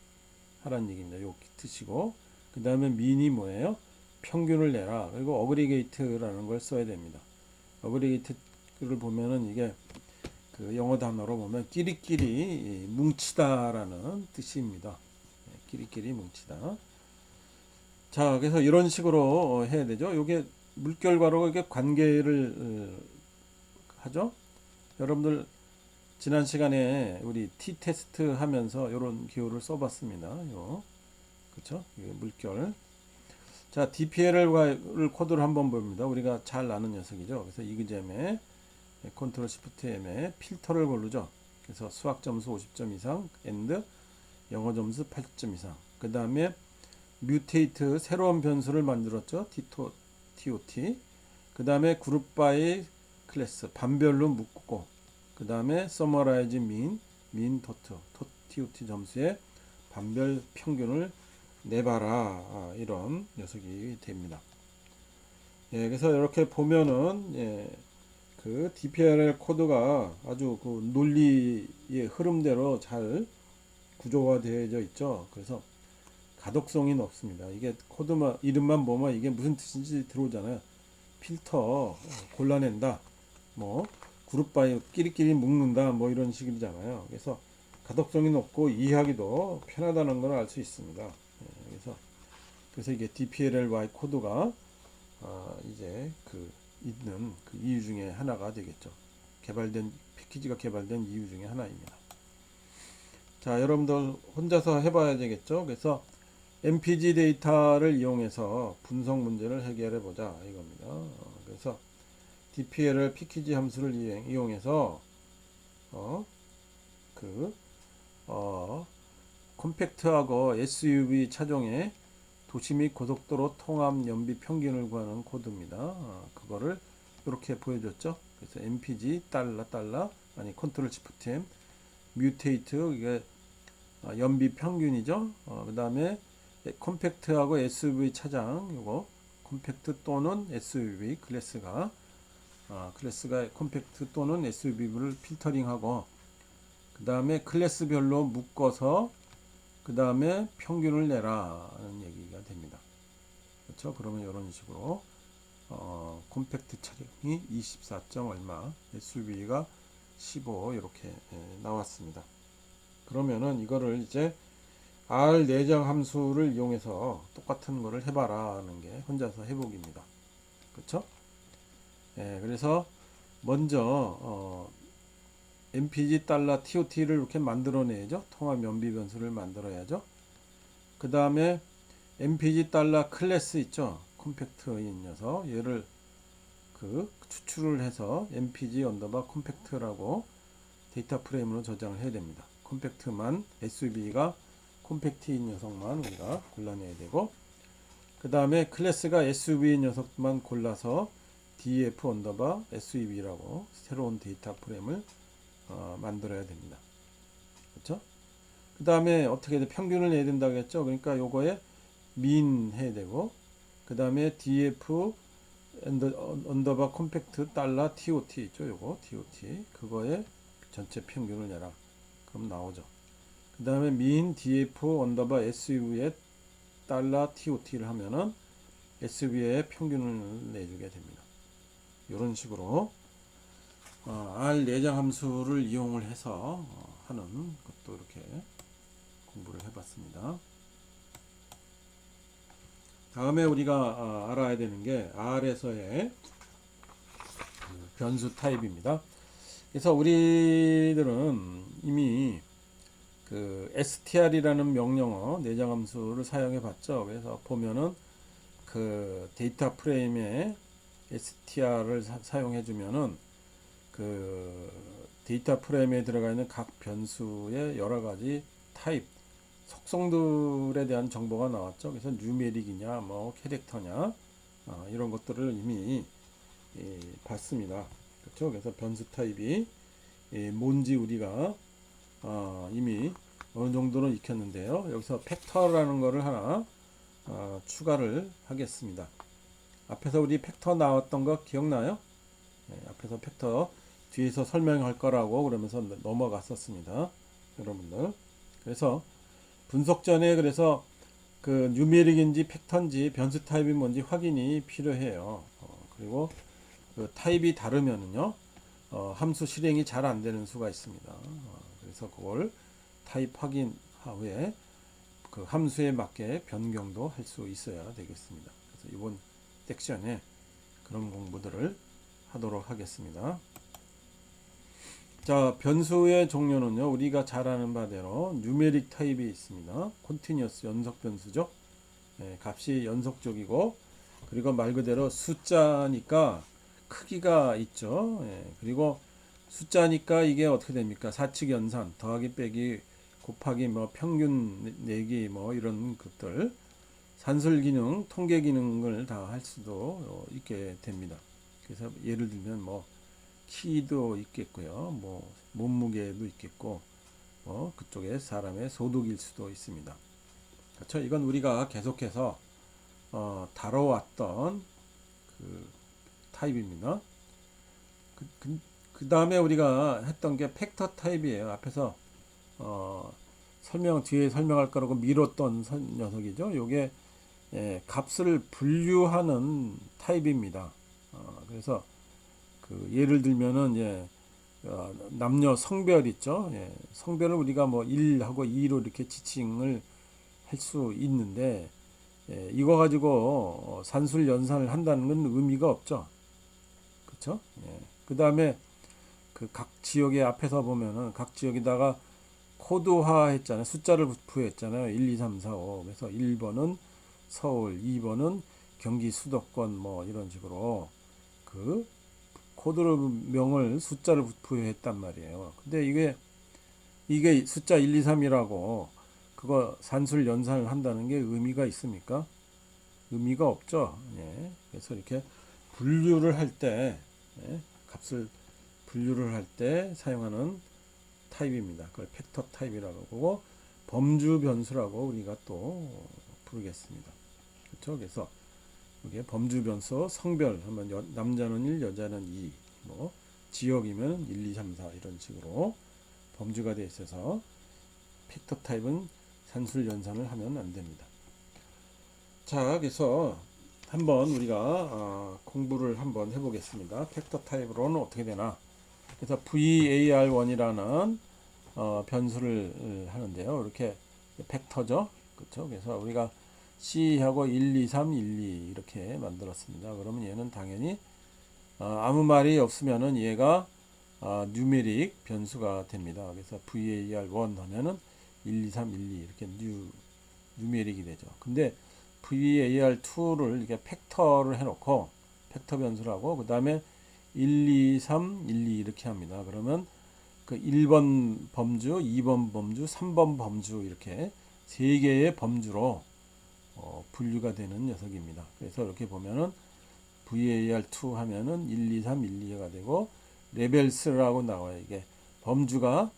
하라는 얘기입니다. 요 뜻이고 그 다음에 민이 뭐예요? 평균을 내라. 그리고 어그리게이트라는 걸 써야 됩니다. 어그리게이트를 보면은 이게 그 영어 단어로 보면 끼리끼리 뭉치다라는 뜻입니다. 끼리끼리 뭉치다. 자, 그래서 이런 식으로 해야 되죠. 이게 물결과로 이게 관계를 하죠. 여러분들 지난 시간에 우리 T 테스트 하면서 이런 기호를 써봤습니다. 요 그렇죠? 물결. 자, DPL을 코드를 한번 봅니다. 우리가 잘 아는 녀석이죠. 그래서 이그잼에 컨트롤 시프트 M에 필터를 고르죠. 그래서 수학 점수 50점 이상, 엔드 영어 점수 80점 이상. 그 다음에 뮤테이트 새로운 변수를 만들었죠. TOT. 그 다음에 그룹 바이 클래스 반별로 묶고 그 다음에 서머라이즈 민 TOT 점수의 반별 평균을 내봐라. 이런 녀석이 됩니다. 예, 그래서 이렇게 보면은 그 DPLL 코드가 아주 그 논리의 흐름대로 잘 구조화 되어져 있죠. 그래서 가독성이 높습니다. 이게 코드만 이름만 보면 이게 무슨 뜻인지 들어오잖아요. 필터 골라낸다. 뭐 그룹 바이 끼리끼리 묶는다. 뭐 이런 식이잖아요. 그래서 가독성이 높고 이해하기도 편하다는 걸 알 수 있습니다. 그래서 이게 DPLLY 코드가 이제 그 있는 그 이유 중에 하나가 되겠죠. 패키지가 개발된 이유 중에 하나입니다. 자, 여러분들 혼자서 해봐야 되겠죠. 그래서 MPG 데이터를 이용해서 분석 문제를 해결해 보자 이겁니다. 그래서 DPL을 패키지 함수를 이용해서 컴팩트하고 SUV 차종의 도시 및 고속도로 통합 연비 평균을 구하는 코드입니다. 그거를 이렇게 보여줬죠. 그래서 MPG 컨트롤 시프트 M 뮤테이트 이게 연비 평균이죠. 그 다음에 컴팩트하고 SUV 차량 요거 컴팩트 또는 SUV 클래스가 컴팩트 또는 SUV를 필터링하고 그 다음에 클래스별로 묶어서 그 다음에 평균을 내라는 얘기가 됩니다. 그렇죠? 그러면 이런 식으로 컴팩트 차량이 24점 얼마, SUV가 15 이렇게 나왔습니다. 그러면은 이거를 이제 R 내장 함수를 이용해서 똑같은 거를 해봐라는 게 혼자서 해보기입니다. 그렇죠? 그래서 먼저 MPG TOT를 이렇게 만들어내야죠. 통합 연비 변수를 만들어야죠. 그 다음에 MPG 클래스 있죠. 컴팩트인 녀석. 얘를 추출을 해서 MPG 언더바 컴팩트라고 데이터 프레임으로 저장을 해야 됩니다. 컴팩트만 SUV가 컴팩트인 녀석만 우리가 골라내야 되고 그 다음에 클래스가 SUV인 녀석만 골라서 DF 언더바 SUV라고 새로운 데이터 프레임을 만들어야 됩니다. 그렇죠? 그 다음에 어떻게 돼? 평균을 내야 된다고 했죠. 그러니까 요거에 민 해야 되고 그 다음에 DF 언더바 컴팩트 TOT 있죠. 요거 TOT 그거에 전체 평균을 내라. 그럼 나오죠. 그 다음에 민 DF 언더바 SUV에 TOT를 하면은 SUV의 평균을 내주게 됩니다. 이런 식으로 R 내장 함수를 이용을 해서 하는 것도 이렇게 공부를 해봤습니다. 다음에 우리가 알아야 되는 게 R에서의 변수 타입입니다. 그래서 우리들은 이미 그 str이라는 명령어 내장 함수를 사용해 봤죠. 그래서 보면은 그 데이터 프레임에 str을 사용해 주면은 그 데이터 프레임에 들어가 있는 각 변수의 여러 가지 타입 속성들에 대한 정보가 나왔죠. 그래서 뉴메릭이냐 뭐 캐릭터냐 이런 것들을 이미 봤습니다. 그렇죠? 그래서 변수 타입이 뭔지 우리가 이미 어느 정도는 익혔는데요. 여기서 팩터라는 거를 하나 추가를 하겠습니다. 앞에서 우리 팩터 나왔던 거 기억나요? 앞에서 팩터 뒤에서 설명할 거라고 그러면서 넘어갔었습니다. 여러분들. 그래서 분석 전에 그래서 그 뉴메릭인지 팩터인지 변수 타입이 뭔지 확인이 필요해요. 그리고 그 타입이 다르면은요, 함수 실행이 잘 안 되는 수가 있습니다. 그래서 그걸 타입 확인 후에 그 함수에 맞게 변경도 할 수 있어야 되겠습니다. 그래서 이번 섹션에 그런 공부들을 하도록 하겠습니다. 자, 변수의 종류는요, 우리가 잘 아는 바대로 뉴메릭 타입이 있습니다. 컨티뉴어스 연속 변수죠. 값이 연속적이고, 그리고 말 그대로 숫자니까 크기가 있죠. 그리고 숫자니까 이게 어떻게 됩니까? 사칙 연산, 더하기 빼기 곱하기 뭐 평균 내기 뭐 이런 것들 산술 기능, 통계 기능을 다 할 수도 있게 됩니다. 그래서 예를 들면 뭐 키도 있겠고요. 뭐 몸무게도 있겠고 그쪽에 사람의 소득일 수도 있습니다. 그렇죠? 이건 우리가 계속해서 다뤄왔던 그 타입입니다. 그 다음에 우리가 했던 게 팩터 타입이에요. 앞에서 뒤에 설명할 거라고 미뤘던 녀석이죠. 요게 값을 분류하는 타입입니다. 그래서 그 예를 들면은 남녀 성별 있죠. 성별을 우리가 뭐 1하고 2로 이렇게 지칭을 할 수 있는데 이거 가지고 산술 연산을 한다는 건 의미가 없죠. 그렇죠? 그 다음에 그 각 지역의 앞에서 보면은 각 지역에다가 코드화 했잖아요. 숫자를 부여했잖아요. 1, 2, 3, 4, 5. 그래서 1번은 서울, 2번은 경기 수도권 뭐 이런 식으로 그 코드명을 숫자를 부여했단 말이에요. 근데 이게 숫자 1, 2, 3이라고 그거 산술 연산을 한다는 게 의미가 있습니까? 의미가 없죠. 그래서 이렇게 분류를 할 때, 값을 분류를 할 때 사용하는 타입입니다. 그걸 팩터 타입이라고 하고 범주 변수라고 우리가 또 부르겠습니다. 그렇죠? 그래서 이게 범주 변수 성별 하면 남자는 1, 여자는 2, 뭐 지역이면 1, 2, 3, 4 이런 식으로 범주가 되어 있어서 팩터 타입은 산술 연산을 하면 안 됩니다. 자, 그래서 한번 우리가 공부를 한번 해보겠습니다. 팩터 타입으로는 어떻게 되나? 그래서 VAR1이라는 변수를 하는데요. 이렇게 팩터죠. 그렇죠? 그래서 우리가 C하고 1, 2, 3, 1, 2 이렇게 만들었습니다. 그러면 얘는 당연히 아무 말이 없으면은 얘가 뉴메릭 변수가 됩니다. 그래서 VAR1 하면은 1, 2, 3, 1, 2 이렇게 뉴메릭이 되죠. 근데 VAR2를 이렇게 팩터를 해놓고 팩터 변수라고 그 다음에 1, 2, 3, 1, 2 이렇게 합니다. 그러면 그 1번 범주, 2번 범주, 3번 범주 이렇게 세 개의 범주로 분류가 되는 녀석입니다. 그래서 이렇게 보면은 VAR2 하면은 1, 2, 3, 1, 2가 되고 레벨스라고 나와요. 이게 범주가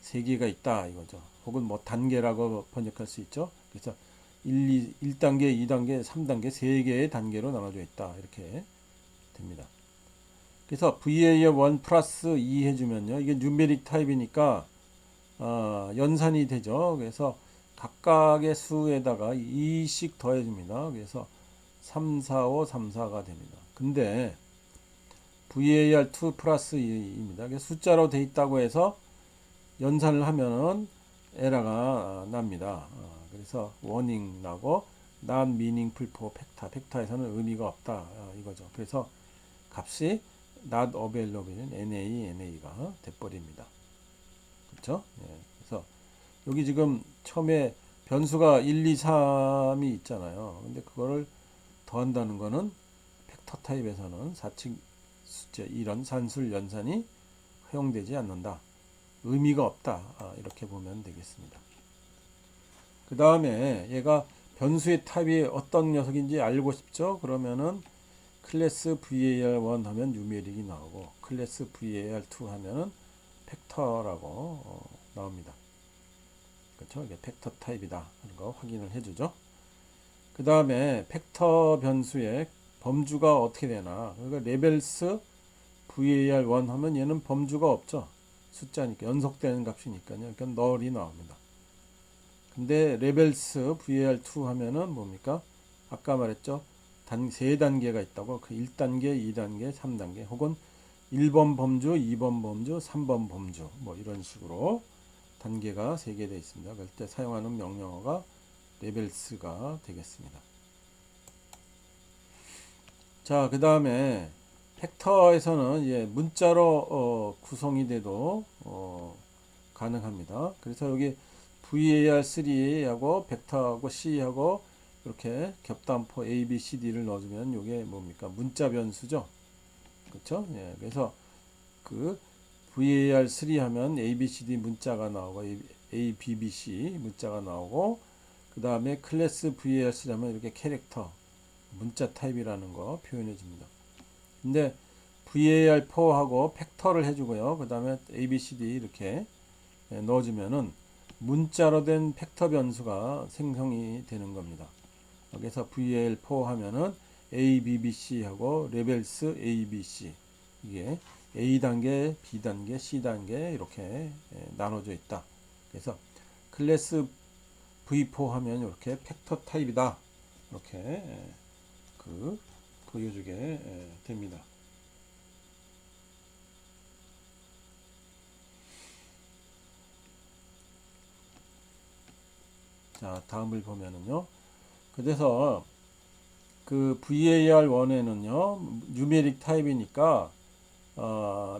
세 개가 있다 이거죠. 혹은 뭐 단계라고 번역할 수 있죠. 그래서 1단계, 2단계, 3단계 세 개의 단계로 나눠져 있다. 이렇게 됩니다. 그래서 VAR1 플러스 2 해주면요. 이게 뉴메릭 타입이니까 연산이 되죠. 그래서 각각의 수에다가 2씩 더해줍니다. 그래서 3, 4, 5, 3, 4가 됩니다. 근데 VAR2 플러스 2입니다. 숫자로 돼 있다고 해서 연산을 하면은 에러가 납니다. 그래서 워닝 나고 not meaningful for 팩터에서는 의미가 없다 이거죠. 그래서 값이 not available인 NA가 돼버립니다. 그렇죠? 그래서 여기 지금 처음에 변수가 1, 2, 3이 있잖아요. 근데 그거를 더한다는 거는 벡터 타입에서는 사칙 숫자 이런 산술 연산이 허용되지 않는다. 의미가 없다. 이렇게 보면 되겠습니다. 그 다음에 얘가 변수의 타입이 어떤 녀석인지 알고 싶죠? 그러면은 클래스 var1 하면 뉴메릭이 나오고 클래스 var2 하면은 팩터라고 나옵니다. 그렇죠? 이게 팩터 타입이다 하는 거 확인을 해주죠. 그 다음에 팩터 변수의 범주가 어떻게 되나? 그러니까 레벨스 var1 하면 얘는 범주가 없죠. 숫자니까 연속되는 값이니까요. 그러니까 널이 나옵니다. 근데 레벨스 var2 하면은 뭡니까? 아까 말했죠. 세 단계가 있다고. 그 1단계, 2단계, 3단계 혹은 1번 범주, 2번 범주, 3번 범주 뭐 이런 식으로 단계가 3개 되어 있습니다. 그럴 때 사용하는 명령어가 레벨스가 되겠습니다. 자, 그 다음에 팩터에서는 문자로 구성이 돼도 가능합니다. 그래서 여기 var3하고 벡터하고 c하고 이렇게 겹단포 a, b, c, d를 넣어주면 이게 뭡니까? 문자 변수죠. 그렇죠? 예, 그래서 그 var3 하면 a, b, c, d 문자가 나오고 a, b, b, c 문자가 나오고 그 다음에 클래스 var3 하면 이렇게 캐릭터 문자 타입이라는 거 표현해 줍니다. 근데 var4하고 팩터를 해주고요. 그 다음에 a, b, c, d 이렇게 넣어주면은 문자로 된 팩터 변수가 생성이 되는 겁니다. 그래서 var4 하면은 a, b, b, c 하고 레벨스 a, b, c 이게 a 단계, b 단계, c 단계 이렇게 나눠져 있다. 그래서 클래스 v4 하면 이렇게 팩터 타입이다. 이렇게 보여주게 됩니다. 자, 다음을 보면은요. 그래서 그 var1에는요, 뉴메릭 타입이니까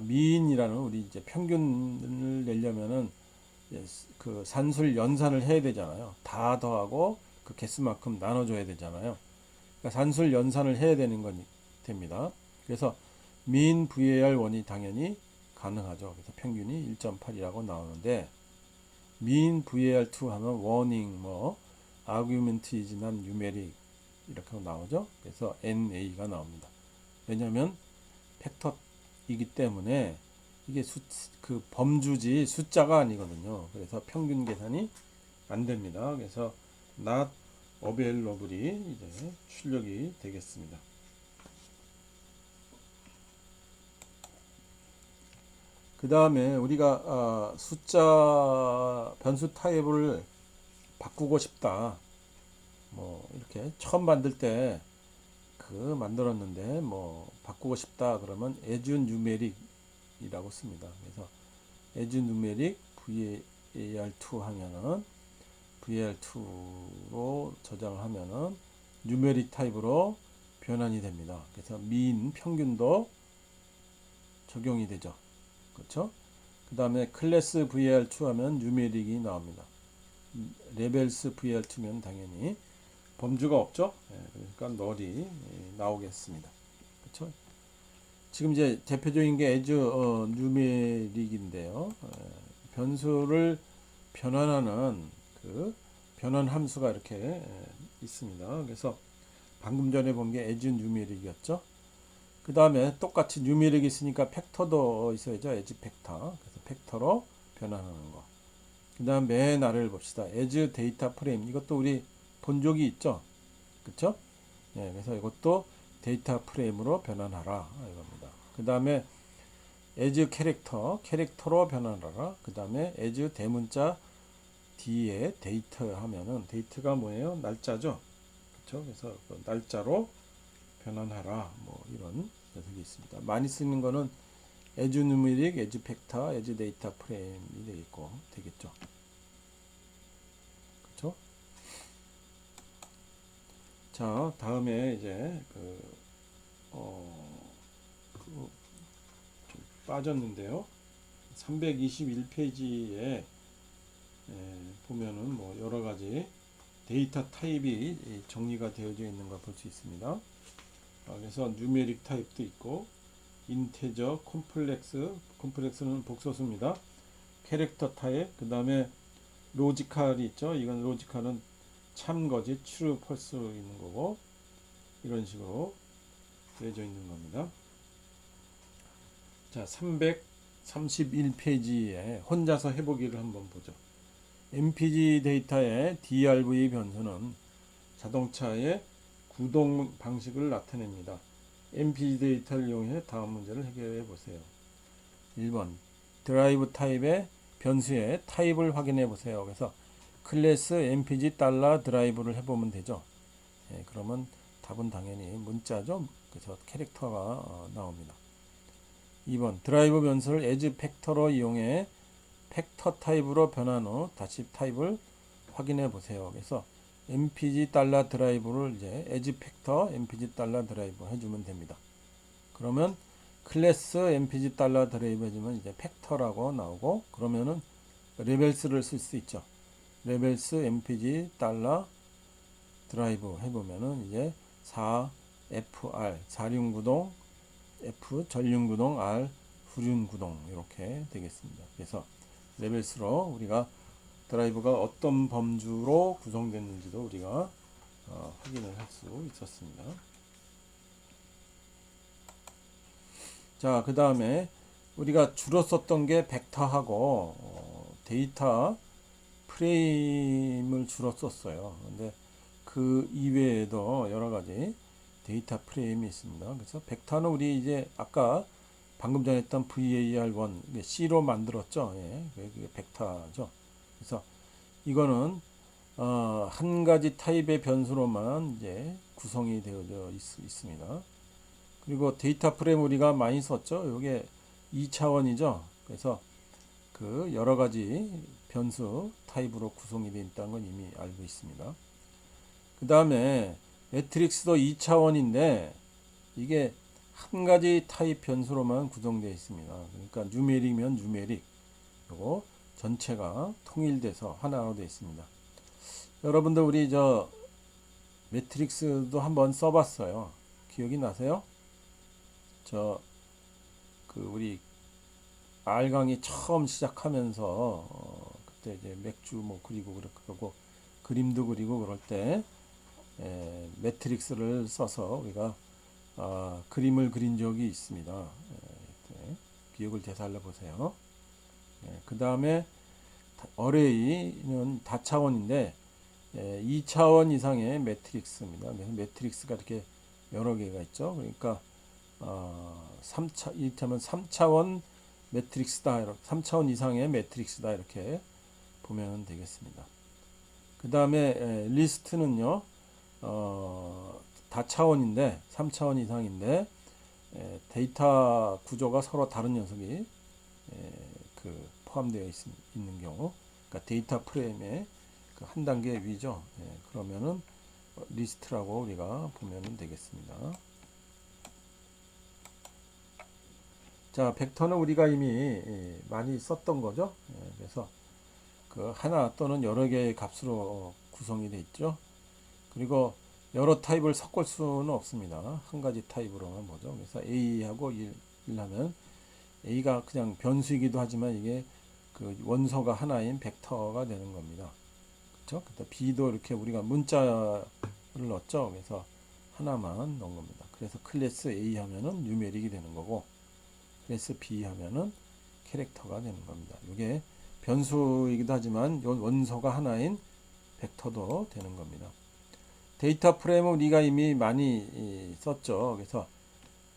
미인이라는 우리 이제 평균을 내려면은 그 산술 연산을 해야 되잖아요. 다 더하고 그 개수만큼 나눠줘야 되잖아요. 그러니까 산술 연산을 해야 되는 건 됩니다. 그래서 민 var1이 당연히 가능하죠. 그래서 평균이 1.8이라고 나오는데 민 var2 하면 워닝 뭐 아규멘트 is not numeric 이렇게 나오죠. 그래서 NA가 나옵니다. 왜냐하면 팩터이기 때문에 이게 그 범주지 숫자가 아니거든요. 그래서 평균 계산이 안 됩니다. 그래서 not available이 이제 출력이 되겠습니다. 그 다음에 우리가 숫자 변수 타입을 바꾸고 싶다. 뭐 이렇게 처음 만들 때 그 만들었는데 뭐 바꾸고 싶다 그러면 as numeric이라고 씁니다. 그래서 as numeric var2 하면은 var2로 저장을 하면은 numeric 타입으로 변환이 됩니다. 그래서 mean 평균도 적용이 되죠. 그렇죠? 그 다음에 클래스 var2 하면 numeric이 나옵니다. 레벨스 var2면 당연히 범주가 없죠. 그러니까 널이 나오겠습니다. 그렇죠? 지금 이제 대표적인 게 as numeric인데요. 변수를 변환하는 그 변환 함수가 이렇게 있습니다. 그래서 방금 전에 본 게 as numeric이었죠. 그 다음에 똑같이 numeric이 있으니까 팩터도 있어야죠. as 팩터. 그래서 팩터로 변환하는 거. 그 다음 맨 아래를 봅시다. as 데이터 프레임. 이것도 우리 본 적이 있죠. 그쵸? 예, 그래서 이것도 데이터 프레임으로 변환하라. 이겁니다. 그 다음에 as 캐릭터로 변환하라. 그 다음에 as 대문자 뒤에 데이터 하면은 데이터가 뭐예요? 날짜죠. 그쵸? 그래서 그 날짜로 변환하라. 뭐 이런 녀석이 있습니다. 많이 쓰는 거는 as numeric, as 팩터, as 데이터 프레임이 되겠죠. 그쵸? 자, 다음에 이제 좀 빠졌는데요. 321페이지에 보면은 뭐 여러 가지 데이터 타입이 정리가 되어져 있는 걸 볼 수 있습니다. 그래서 누메릭 타입도 있고 인테저, 콤플렉스는 복소수입니다. 캐릭터 타입, 그 다음에 로지컬이 있죠. 이건 로지컬은 참거지, true, false 있는 거고 이런 식으로 되어져 있는 겁니다. 자, 331페이지에 혼자서 해보기를 한번 보죠. MPG 데이터의 DRV 변수는 자동차의 구동 방식을 나타냅니다. MPG 데이터를 이용해 다음 문제를 해결해 보세요. 1번 드라이브 타입의 변수의 타입을 확인해 보세요. 그래서 클래스 MPG 달러 드라이브를 해보면 되죠. 그러면 답은 당연히 문자죠. 그래서 캐릭터가 나옵니다. 2번 드라이브 변수를 as 팩터로 이용해 팩터 타입으로 변한 후 다시 타입을 확인해 보세요. 그래서 MPG 달러 드라이브를 이제 as 팩터 MPG 달러 드라이브 해주면 됩니다. 그러면 클래스 MPG 달러 드라이브 해주면 이제 팩터라고 나오고 그러면은 레벨스를 쓸 수 있죠. 레벨스 MPG 달러 드라이브 해보면은 이제 4FR 사륜구동 F 전륜구동 R 후륜구동 이렇게 되겠습니다. 그래서 레벨스로 우리가 드라이브가 어떤 범주로 구성됐는지도 우리가 확인을 할 수 있었습니다. 자, 그 다음에 우리가 주로 썼던 게 벡터하고 데이터 프레임을 주로 썼어요. 근데 그 이외에도 여러 가지 데이터 프레임이 있습니다. 그래서 벡터는 우리 이제 아까 방금 전에 했던 VAR1 C로 만들었죠. 예, 그게 벡터죠. 그래서 이거는 한 가지 타입의 변수로만 이제 구성이 되어져 있습니다. 그리고 데이터 프레임 우리가 많이 썼죠. 이게 2차원이죠. 그래서 그 여러 가지 변수 타입으로 구성이 되어 있다는 건 이미 알고 있습니다. 그 다음에 매트릭스도 2차원인데 이게 한 가지 타입 변수로만 구성되어 있습니다. 그러니까 뉴메릭이면 뉴메릭, 요거 전체가 통일돼서 하나로 되어 있습니다. 여러분들 우리 저 매트릭스도 한번 써봤어요. 기억이 나세요? 저 그 우리 R 강의 처음 시작하면서 그때 이제 맥주 뭐 그리고 그러고 그림도 그리고 그럴 때 매트릭스를 써서 우리가 그림을 그린 적이 있습니다. 기억을 되살려 보세요. 그 다음에 어레이는 다차원인데 2차원 이상의 매트릭스입니다. 그래서 매트릭스가 이렇게 여러 개가 있죠. 그러니까 3차, 3차원 매트릭스다. 3차원 이상의 매트릭스다. 이렇게 보면 되겠습니다. 그 다음에 리스트는요. 다차원인데 3차원 이상인데 데이터 구조가 서로 다른 녀석이 포함되어 있는 경우, 그러니까 데이터 프레임의 한 단계 위죠. 그러면은 리스트라고 우리가 보면 되겠습니다. 자, 벡터는 우리가 이미 많이 썼던 거죠. 그래서 그 하나 또는 여러 개의 값으로 구성이 되어 있죠. 그리고 여러 타입을 섞을 수는 없습니다. 한 가지 타입으로만 보죠. 그래서 A하고 1 하면 A가 그냥 변수이기도 하지만 이게 그 원소가 하나인 벡터가 되는 겁니다. 그렇죠? B도 이렇게 우리가 문자를 넣었죠. 그래서 하나만 넣은 겁니다. 그래서 클래스 A 하면은 뉴메릭이 되는 거고 클래스 B 하면은 캐릭터가 되는 겁니다. 이게 변수이기도 하지만 원소가 하나인 벡터도 되는 겁니다. 데이터 프레임은 우리가 이미 많이 썼죠. 그래서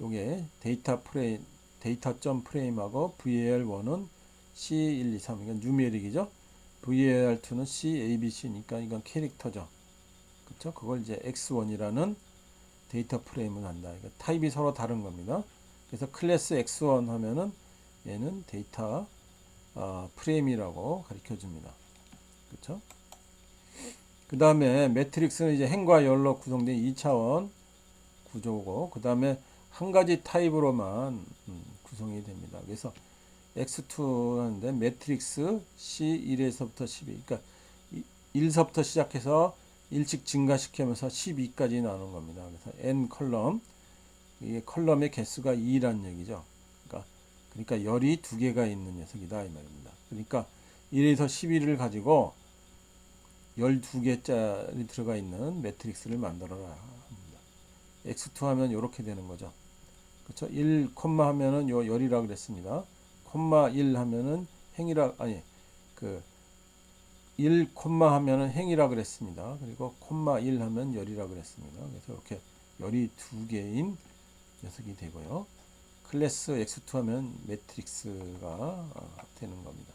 이게 데이터.점 프레임하고 VAR1은 C1, 2, 3, 이건 뉴메릭이죠. VAR2는 C, A, B, C니까 이건 캐릭터죠. 그렇죠? 그걸 이제 X1이라는 데이터 프레임을 한다. 그러니까 타입이 서로 다른 겁니다. 그래서 클래스 X1 하면은 얘는 데이터 프레임이라고 가르쳐 줍니다. 그렇죠? 그 다음에 매트릭스는 이제 행과 열로 구성된 2차원 구조고, 그 다음에 한 가지 타입으로만 구성이 됩니다. 그래서 x2 하는데 매트릭스 C1에서부터 12. 그러니까 1서부터 시작해서 일찍 증가시키면서 12까지 나오는 겁니다. 그래서 n 컬럼, 이게 컬럼의 개수가 2라는 얘기죠. 그러니까 열이 두 개가 있는 녀석이다 이 말입니다. 그러니까 1에서 12를 가지고 12개짜리 들어가 있는 매트릭스를 만들어라 합니다. x2 하면 이렇게 되는 거죠. 그렇죠? 1, 하면은 요 열이라 그랬습니다. 콤마 1 하면은 행이라 아니 그 1, 하면은 행이라 그랬습니다. 그리고 콤마 1 하면 열이라 그랬습니다. 그래서 이렇게 열이 두 개인 녀석이 되고요. 클래스 x2 하면 매트릭스가 되는 겁니다.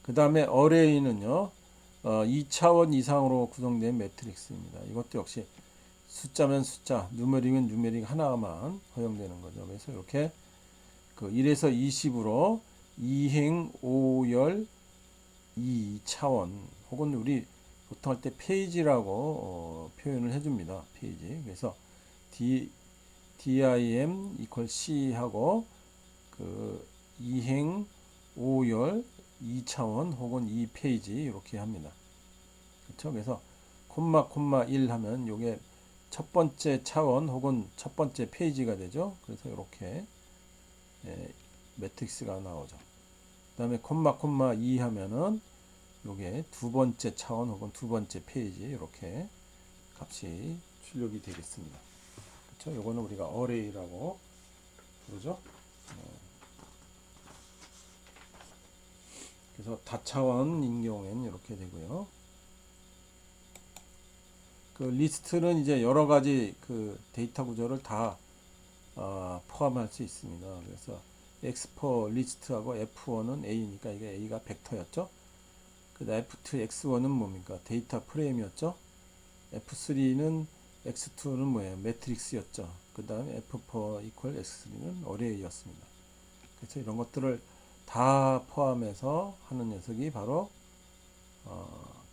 그 다음에 어레이는요, 2차원 이상으로 구성된 매트릭스입니다. 이것도 역시 숫자면 숫자, 누메릭은 누메릭 하나만 허용되는 거죠. 그래서 이렇게 그 1에서 20으로 2행 5열 2차원 혹은 우리 보통 할 때 페이지라고 표현을 해줍니다. 페이지. 그래서 dim equal c 하고 그 2행 5열 2차원 혹은 2페이지 이렇게 합니다. 그렇죠? 그래서 콤마 1 하면 요게 첫 번째 차원 혹은 첫 번째 페이지가 되죠. 그래서 이렇게 매트릭스가 나오죠. 그 다음에 콤마 2 하면은 요게 두 번째 차원 혹은 두 번째 페이지 이렇게 값이 출력이 되겠습니다. 그렇죠? 요거는 우리가 어레이라고 부르죠. 그래서 다차원인 경우에는 이렇게 되고요. 그 리스트는 이제 여러 가지 그 데이터 구조를 다 포함할 수 있습니다. 그래서 X4 리스트하고 F1은 A니까 이게 A가 벡터였죠. 그 다음 F2, X1은 뭡니까? 데이터 프레임이었죠. F3는 X2는 뭐예요? 매트릭스였죠. 그 다음에 F4 equal X3는 어레이였습니다. 그래서 이런 것들을 다 포함해서 하는 녀석이 바로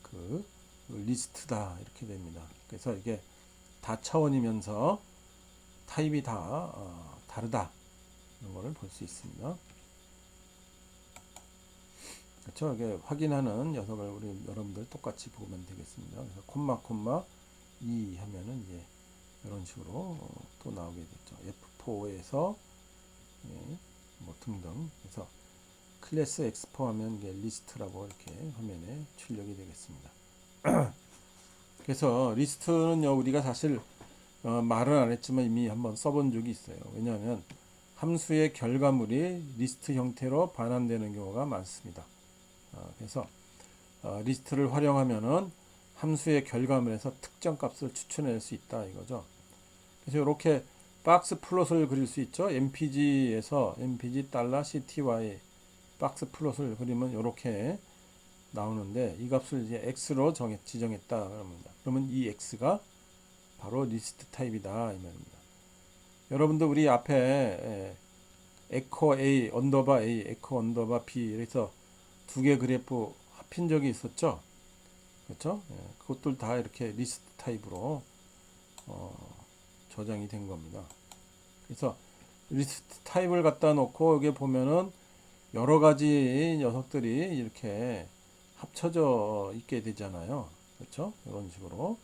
그 리스트다 이렇게 됩니다. 그래서 이게 다차원이면서 타입이 다 다르다 이런 거를 볼 수 있습니다. 그렇죠? 이게 확인하는 녀석을 우리 여러분들 똑같이 보면 되겠습니다. 그래서 콤마 2 하면은 이제 이런 식으로 또 나오게 됐죠. F4에서 뭐 등등. 그래서 클래스 엑스포 하면 이게 리스트라고 이렇게 화면에 출력이 되겠습니다. 그래서 리스트는요 우리가 사실 말은 안 했지만 이미 한번 써본 적이 있어요. 왜냐하면 함수의 결과물이 리스트 형태로 반환되는 경우가 많습니다. 그래서 리스트를 활용하면은 함수의 결과물에서 특정 값을 추출해낼 수 있다 이거죠. 그래서 이렇게 박스 플롯을 그릴 수 있죠. mpg에서 mpg$cty 박스 플롯을 그리면 이렇게 나오는데 이 값을 이제 x로 지정했다 그럽니다. 그러면 이 x가 바로 리스트 타입이다 이 말입니다. 여러분도 우리 앞에 에코 a 언더바 a 에코 언더바 b 그래서 두 개 그래프 합힌 적이 있었죠. 그렇죠? 그것들 다 이렇게 리스트 타입으로 저장이 된 겁니다. 그래서 리스트 타입을 갖다 놓고 여기 보면은 여러 가지 녀석들이 이렇게 합쳐져 있게 되잖아요. 그렇죠? 이런 식으로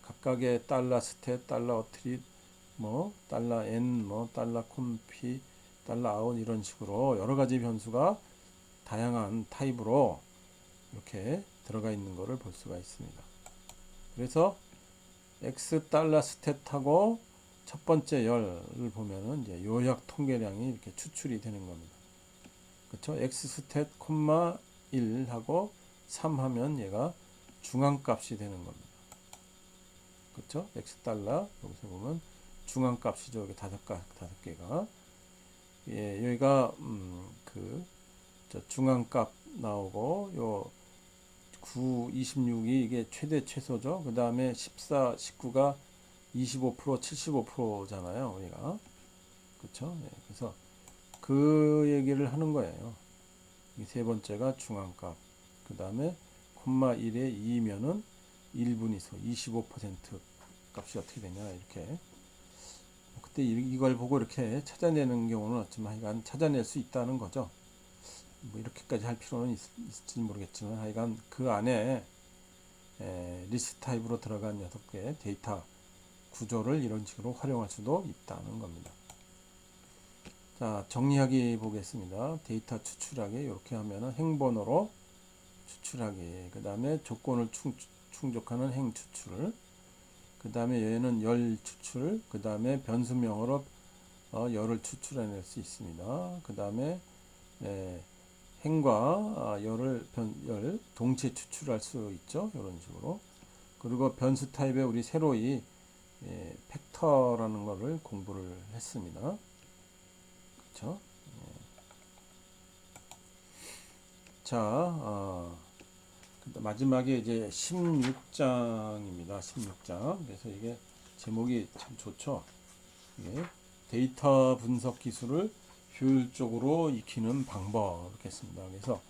각각의 달러 스탯, 달러 어트릿, 뭐 달러 n, 뭐 달러 콤피, 달러 아웃 이런 식으로 여러 가지 변수가 다양한 타입으로 이렇게 들어가 있는 것을 볼 수가 있습니다. 그래서 x 달러 스탯하고 첫 번째 열을 보면은 이제 요약 통계량이 이렇게 추출이 되는 겁니다. 그렇죠? x 스탯 콤마 1하고 3 하면 얘가 중앙값이 되는 겁니다. 그렇죠? x 달러 여기서 보면 중앙값이죠. 여기 다섯 개가 여기가 중앙값 나오고 요 9, 26이 이게 최대 최소죠. 그 다음에 14, 19가 25%, 75%잖아요. 우리가 그렇죠? 그래서 그 얘기를 하는 거예요. 이 세 번째가 중앙값. 그 다음에 콤마 1에 2면은 1분위소 25% 값이 어떻게 되냐 이렇게. 그때 이걸 보고 이렇게 찾아내는 경우는 없지만 하여간 찾아낼 수 있다는 거죠. 뭐 이렇게까지 할 필요는 있을지 모르겠지만 하여간 그 안에 리스트 타입으로 들어간 6개의 데이터 구조를 이런 식으로 활용할 수도 있다는 겁니다. 자, 정리하기 보겠습니다. 데이터 추출하기 이렇게 하면은 행번호로 추출하기, 그 다음에 조건을 충족하는 행 추출, 그 다음에 얘는 열 추출, 그 다음에 변수명으로 열을 추출해낼 수 있습니다. 그 다음에 행과 열 동시에 추출할 수 있죠. 이런 식으로. 그리고 변수 타입에 우리 새로이 팩터라는 거를 공부를 했습니다. 그렇죠? 자, 마지막에 이제 16장입니다. 16장. 그래서 이게 제목이 참 좋죠. 이게 데이터 분석 기술을 효율적으로 익히는 방법 이렇게 했습니다. 그래서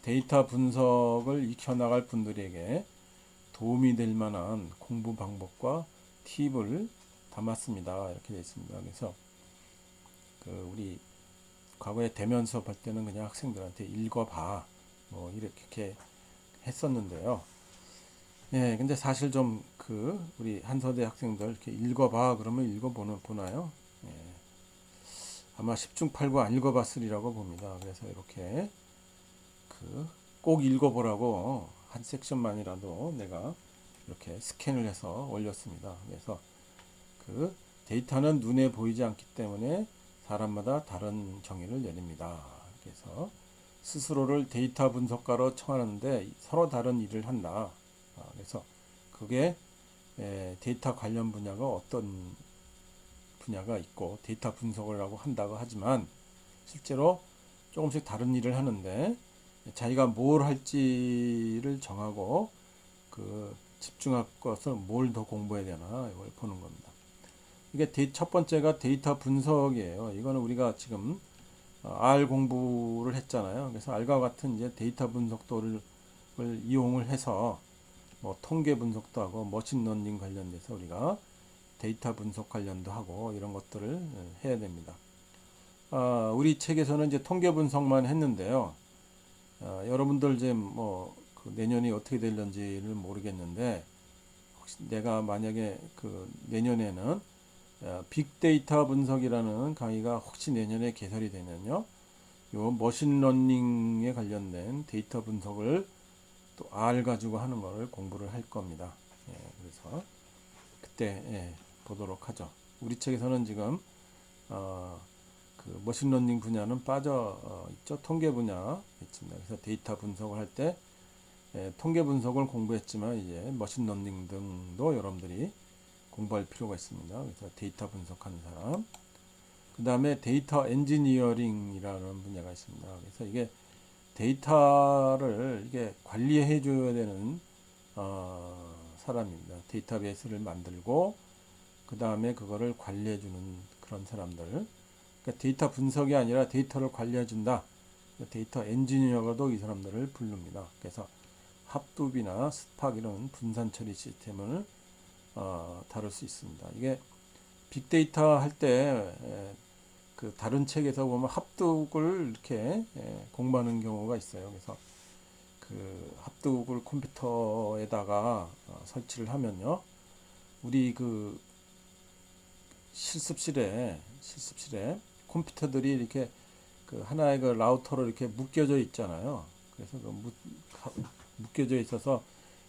데이터 분석을 익혀나갈 분들에게 도움이 될 만한 공부 방법과 팁을 담았습니다. 이렇게 되어 있습니다. 그래서 우리 과거에 대면 수업할 때는 그냥 학생들한테 읽어봐 뭐 이렇게 했었는데요. 예, 근데 사실 좀 우리 한서대 학생들 이렇게 읽어봐 그러면 보나요? 예, 아마 10중 8구 안 읽어봤으리라고 봅니다. 그래서 이렇게 꼭 읽어보라고 한 섹션만이라도 내가 이렇게 스캔을 해서 올렸습니다. 그래서 데이터는 눈에 보이지 않기 때문에 사람마다 다른 정의를 내립니다. 그래서 스스로를 데이터 분석가로 청하는데 서로 다른 일을 한다. 그래서 그게 데이터 관련 분야가 어떤 분야가 있고 데이터 분석을 하고 한다고 하지만 실제로 조금씩 다른 일을 하는데 자기가 뭘 할지를 정하고 집중할 것을 뭘 더 공부해야 되나 이걸 보는 겁니다. 이게 첫 번째가 데이터 분석이에요. 이거는 우리가 지금 R 공부를 했잖아요. 그래서 R과 같은 이제 데이터 분석도를 이용을 해서 뭐 통계 분석도 하고 머신러닝 관련돼서 우리가 데이터 분석 관련도 하고 이런 것들을 해야 됩니다. 우리 책에서는 이제 통계 분석만 했는데요. 여러분들 이제 내년이 어떻게 될런지를 모르겠는데 혹시 내가 만약에 내년에는 빅데이터 분석이라는 강의가 혹시 내년에 개설이 되면요, 요 머신러닝에 관련된 데이터 분석을 또 R 가지고 하는 것을 공부를 할 겁니다. 그래서 그때 보도록 하죠. 우리 책에서는 지금 머신러닝 분야는 빠져 있죠. 통계 분야 있습니다. 그래서 데이터 분석을 할 때 통계 분석을 공부했지만 이제 머신러닝 등도 여러분들이 공부할 필요가 있습니다. 그래서 데이터 분석하는 사람. 그 다음에 데이터 엔지니어링이라는 분야가 있습니다. 그래서 이게 데이터를 이게 관리해 줘야 되는 사람입니다. 데이터베이스를 만들고 그 다음에 그거를 관리해 주는 그런 사람들. 그러니까 데이터 분석이 아니라 데이터를 관리해 준다. 데이터 엔지니어가도 이 사람들을 부릅니다. 그래서 합두비나 스팍 이런 분산 처리 시스템을 다룰 수 있습니다. 이게 빅데이터 할 때 다른 책에서 보면 합독을 이렇게 공부하는 경우가 있어요. 그래서 합독을 컴퓨터에다가 설치를 하면요, 우리 실습실에 컴퓨터들이 이렇게 하나의 라우터로 이렇게 묶여져 있잖아요. 그래서 묶여져 있어서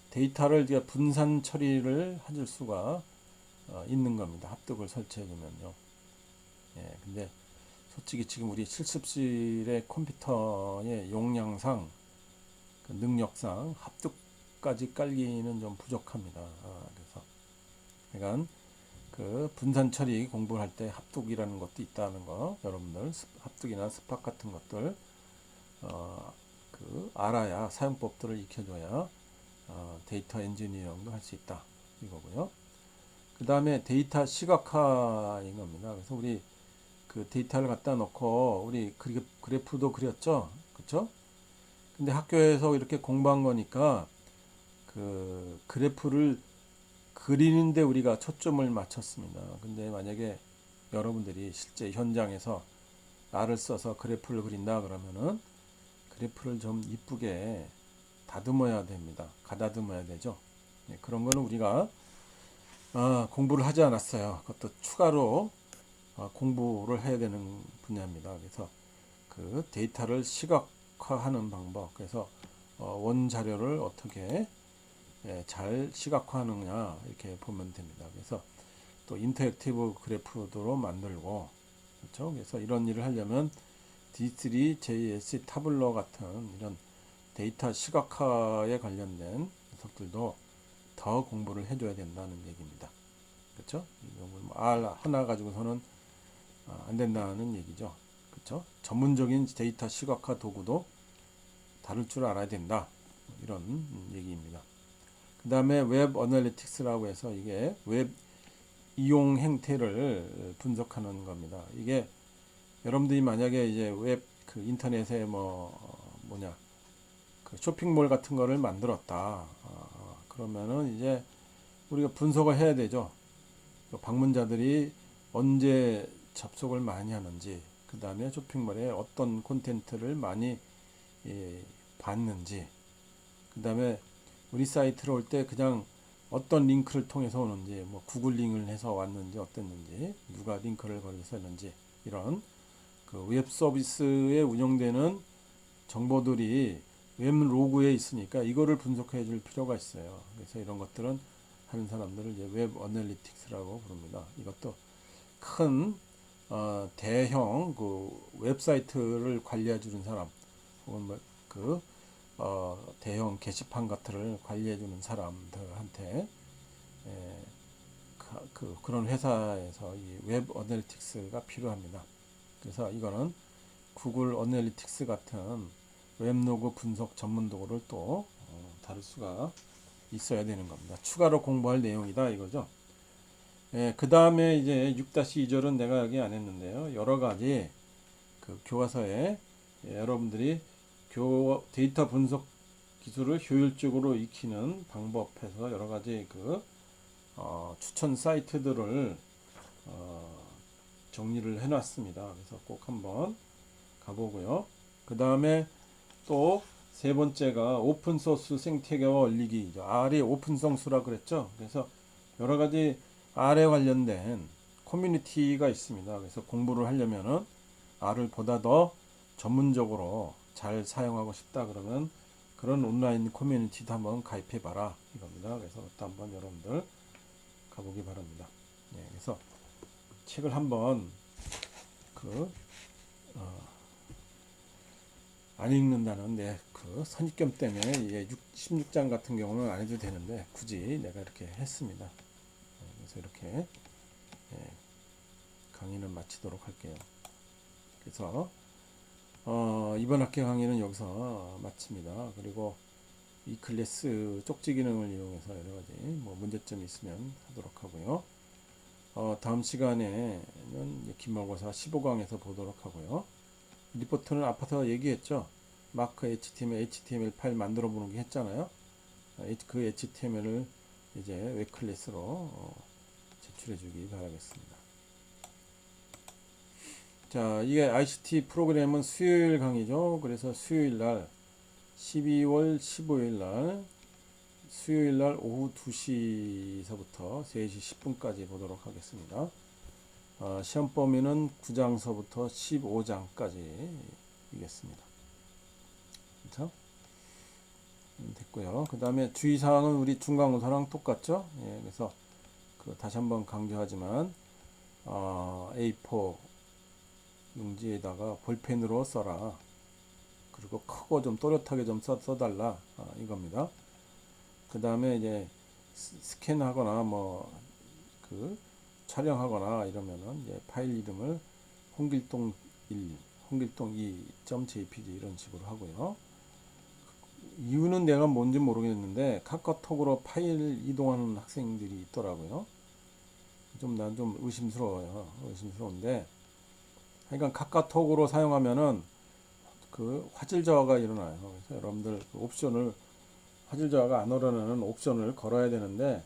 데이터를 이제 분산 처리를 해줄 수가 있는 겁니다. 합독을 설치해 주면요. 근데 솔직히 지금 우리 실습실의 컴퓨터의 용량상 능력상 합독까지 깔기는 좀 부족합니다. 그래서 그러니까 분산 처리 공부할 때 합독이라는 것도 있다는 거 여러분들 합독이나 스팍 같은 것들 알아야 사용법들을 익혀줘야 데이터 엔지니어링도 할 수 있다 이거고요. 그 다음에 데이터 시각화인 겁니다. 그래서 우리 데이터를 갖다 놓고 우리 그래프도 그렸죠, 그렇죠? 근데 학교에서 이렇게 공부한 거니까 그래프를 그리는데 우리가 초점을 맞췄습니다. 근데 만약에 여러분들이 실제 현장에서 알을 써서 그래프를 그린다 그러면은 그래프를 좀 이쁘게 다듬어야 됩니다. 가다듬어야 되죠. 네, 그런 거는 우리가 공부를 하지 않았어요. 그것도 추가로 공부를 해야 되는 분야입니다. 그래서 그 데이터를 시각화하는 방법, 그래서 원 자료를 어떻게 잘 시각화하느냐 이렇게 보면 됩니다. 그래서 또 인터랙티브 그래프도 만들고, 그렇죠? 그래서 이런 일을 하려면 D3, JS, 타블러 같은 이런 데이터 시각화에 관련된 녀석들도 더 공부를 해줘야 된다는 얘기입니다. 그렇죠? R 하나 가지고서는 안 된다는 얘기죠. 그렇죠? 전문적인 데이터 시각화 도구도 다룰 줄 알아야 된다. 이런 얘기입니다. 그 다음에 웹 어널리틱스라고 해서 이게 웹 이용 행태를 분석하는 겁니다. 이게 여러분들이 만약에 이제 웹 그 인터넷에 그 쇼핑몰 같은 거를 만들었다. 그러면은 이제 우리가 분석을 해야 되죠. 그 방문자들이 언제 접속을 많이 하는지, 그 다음에 쇼핑몰에 어떤 콘텐츠를 많이 봤는지, 그 다음에 우리 사이트로 올 때 그냥 어떤 링크를 통해서 오는지, 뭐 구글 링크를 해서 왔는지 어땠는지, 누가 링크를 걸어서 했는지, 이런 그 웹 서비스에 운영되는 정보들이 웹 로그에 있으니까 이거를 분석해 줄 필요가 있어요. 그래서 이런 것들은 하는 사람들을 이제 웹 어널리틱스라고 부릅니다. 이것도 큰 대형 그 웹사이트를 관리해 주는 사람, 혹은 대형 게시판 같은 관리해 주는 사람들한테 그런 회사에서 이 웹 어널리틱스가 필요합니다. 그래서 이거는 구글 어널리틱스 같은 웹로그 분석 전문 도구를 또 다룰 수가 있어야 되는 겁니다. 추가로 공부할 내용이다 이거죠. 그 다음에 이제 6-2절은 내가 여기 안 했는데요. 여러 가지 그 교과서에 여러분들이 데이터 분석 기술을 효율적으로 익히는 방법에서 여러 가지 추천 사이트들을 정리를 해놨습니다. 그래서 꼭 한번 가보고요. 그 다음에 또 세 번째가 오픈소스 생태계와 올리기죠. R이 오픈소스라 그랬죠. 그래서 여러 가지 R에 관련된 커뮤니티가 있습니다. 그래서 공부를 하려면은 R을 보다 더 전문적으로 잘 사용하고 싶다 그러면 그런 온라인 커뮤니티도 한번 가입해 봐라 이겁니다. 그래서 그것도 한번 여러분들 가보기 바랍니다. 그래서 책을 한번 안 읽는다는 그 선입견 때문에 이게 16장 같은 경우는 안 해도 되는데 굳이 내가 이렇게 했습니다. 그래서 이렇게 강의는 마치도록 할게요. 그래서 이번 학기 강의는 여기서 마칩니다. 그리고 이 클래스 쪽지 기능을 이용해서 여러 가지 문제점이 있으면 하도록 하고요. 다음 시간에는 기말고사 15강에서 보도록 하고요. 리포트는 앞에서 얘기했죠. 마크 HTML 파일 만들어 보는 게 했잖아요. 그 HTML을 이제 웹 클래스로 제출해 주기 바라겠습니다. 자, 이게 ICT 프로그램은 수요일 강의죠. 그래서 수요일 날 12월 15일 날 수요일 날 오후 2시서부터 3시 10분까지 보도록 하겠습니다. 시험 범위는 9장서부터 15장까지이겠습니다. 그렇죠? 됐고요. 그 다음에 주의사항은 우리 중간고사랑 똑같죠? 그래서 다시 한번 강조하지만 A4 용지에다가 볼펜으로 써라. 그리고 크고 좀 또렷하게 좀 써달라. 이겁니다. 그 다음에 이제 스캔하거나 촬영하거나 이러면은 이제 파일 이름을 홍길동 1, 홍길동 2.jpg 이런 식으로 하고요. 이유는 내가 뭔지 모르겠는데 카카오톡으로 파일 이동하는 학생들이 있더라고요. 난 좀 의심스러워요. 의심스러운데 하여간 카카오톡으로 사용하면은 화질 저하가 일어나요. 그래서 여러분들 옵션을 화질 저하가 안 일어나는 옵션을 걸어야 되는데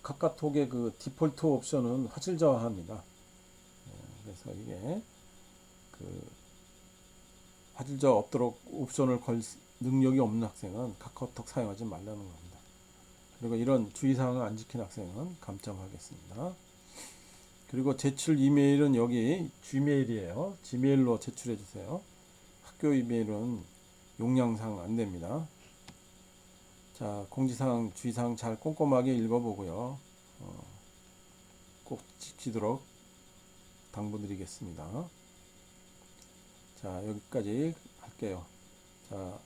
카카오톡의 디폴트 옵션은 화질 저하합니다. 그래서 이게 그 화질저 없도록 옵션을 걸 능력이 없는 학생은 카카오톡 사용하지 말라는 겁니다. 그리고 이런 주의사항을 안 지킨 학생은 감점하겠습니다. 그리고 제출 이메일은 여기 Gmail이에요. Gmail로 제출해 주세요. 학교 이메일은 용량상 안 됩니다. 자, 공지사항, 주의사항 잘 꼼꼼하게 읽어보고요. 꼭 지키도록 당부드리겠습니다. 자, 여기까지 할게요. 자,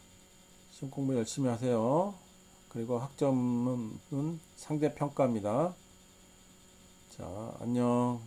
시험 공부 열심히 하세요. 그리고 학점은 상대평가입니다. 자, 안녕.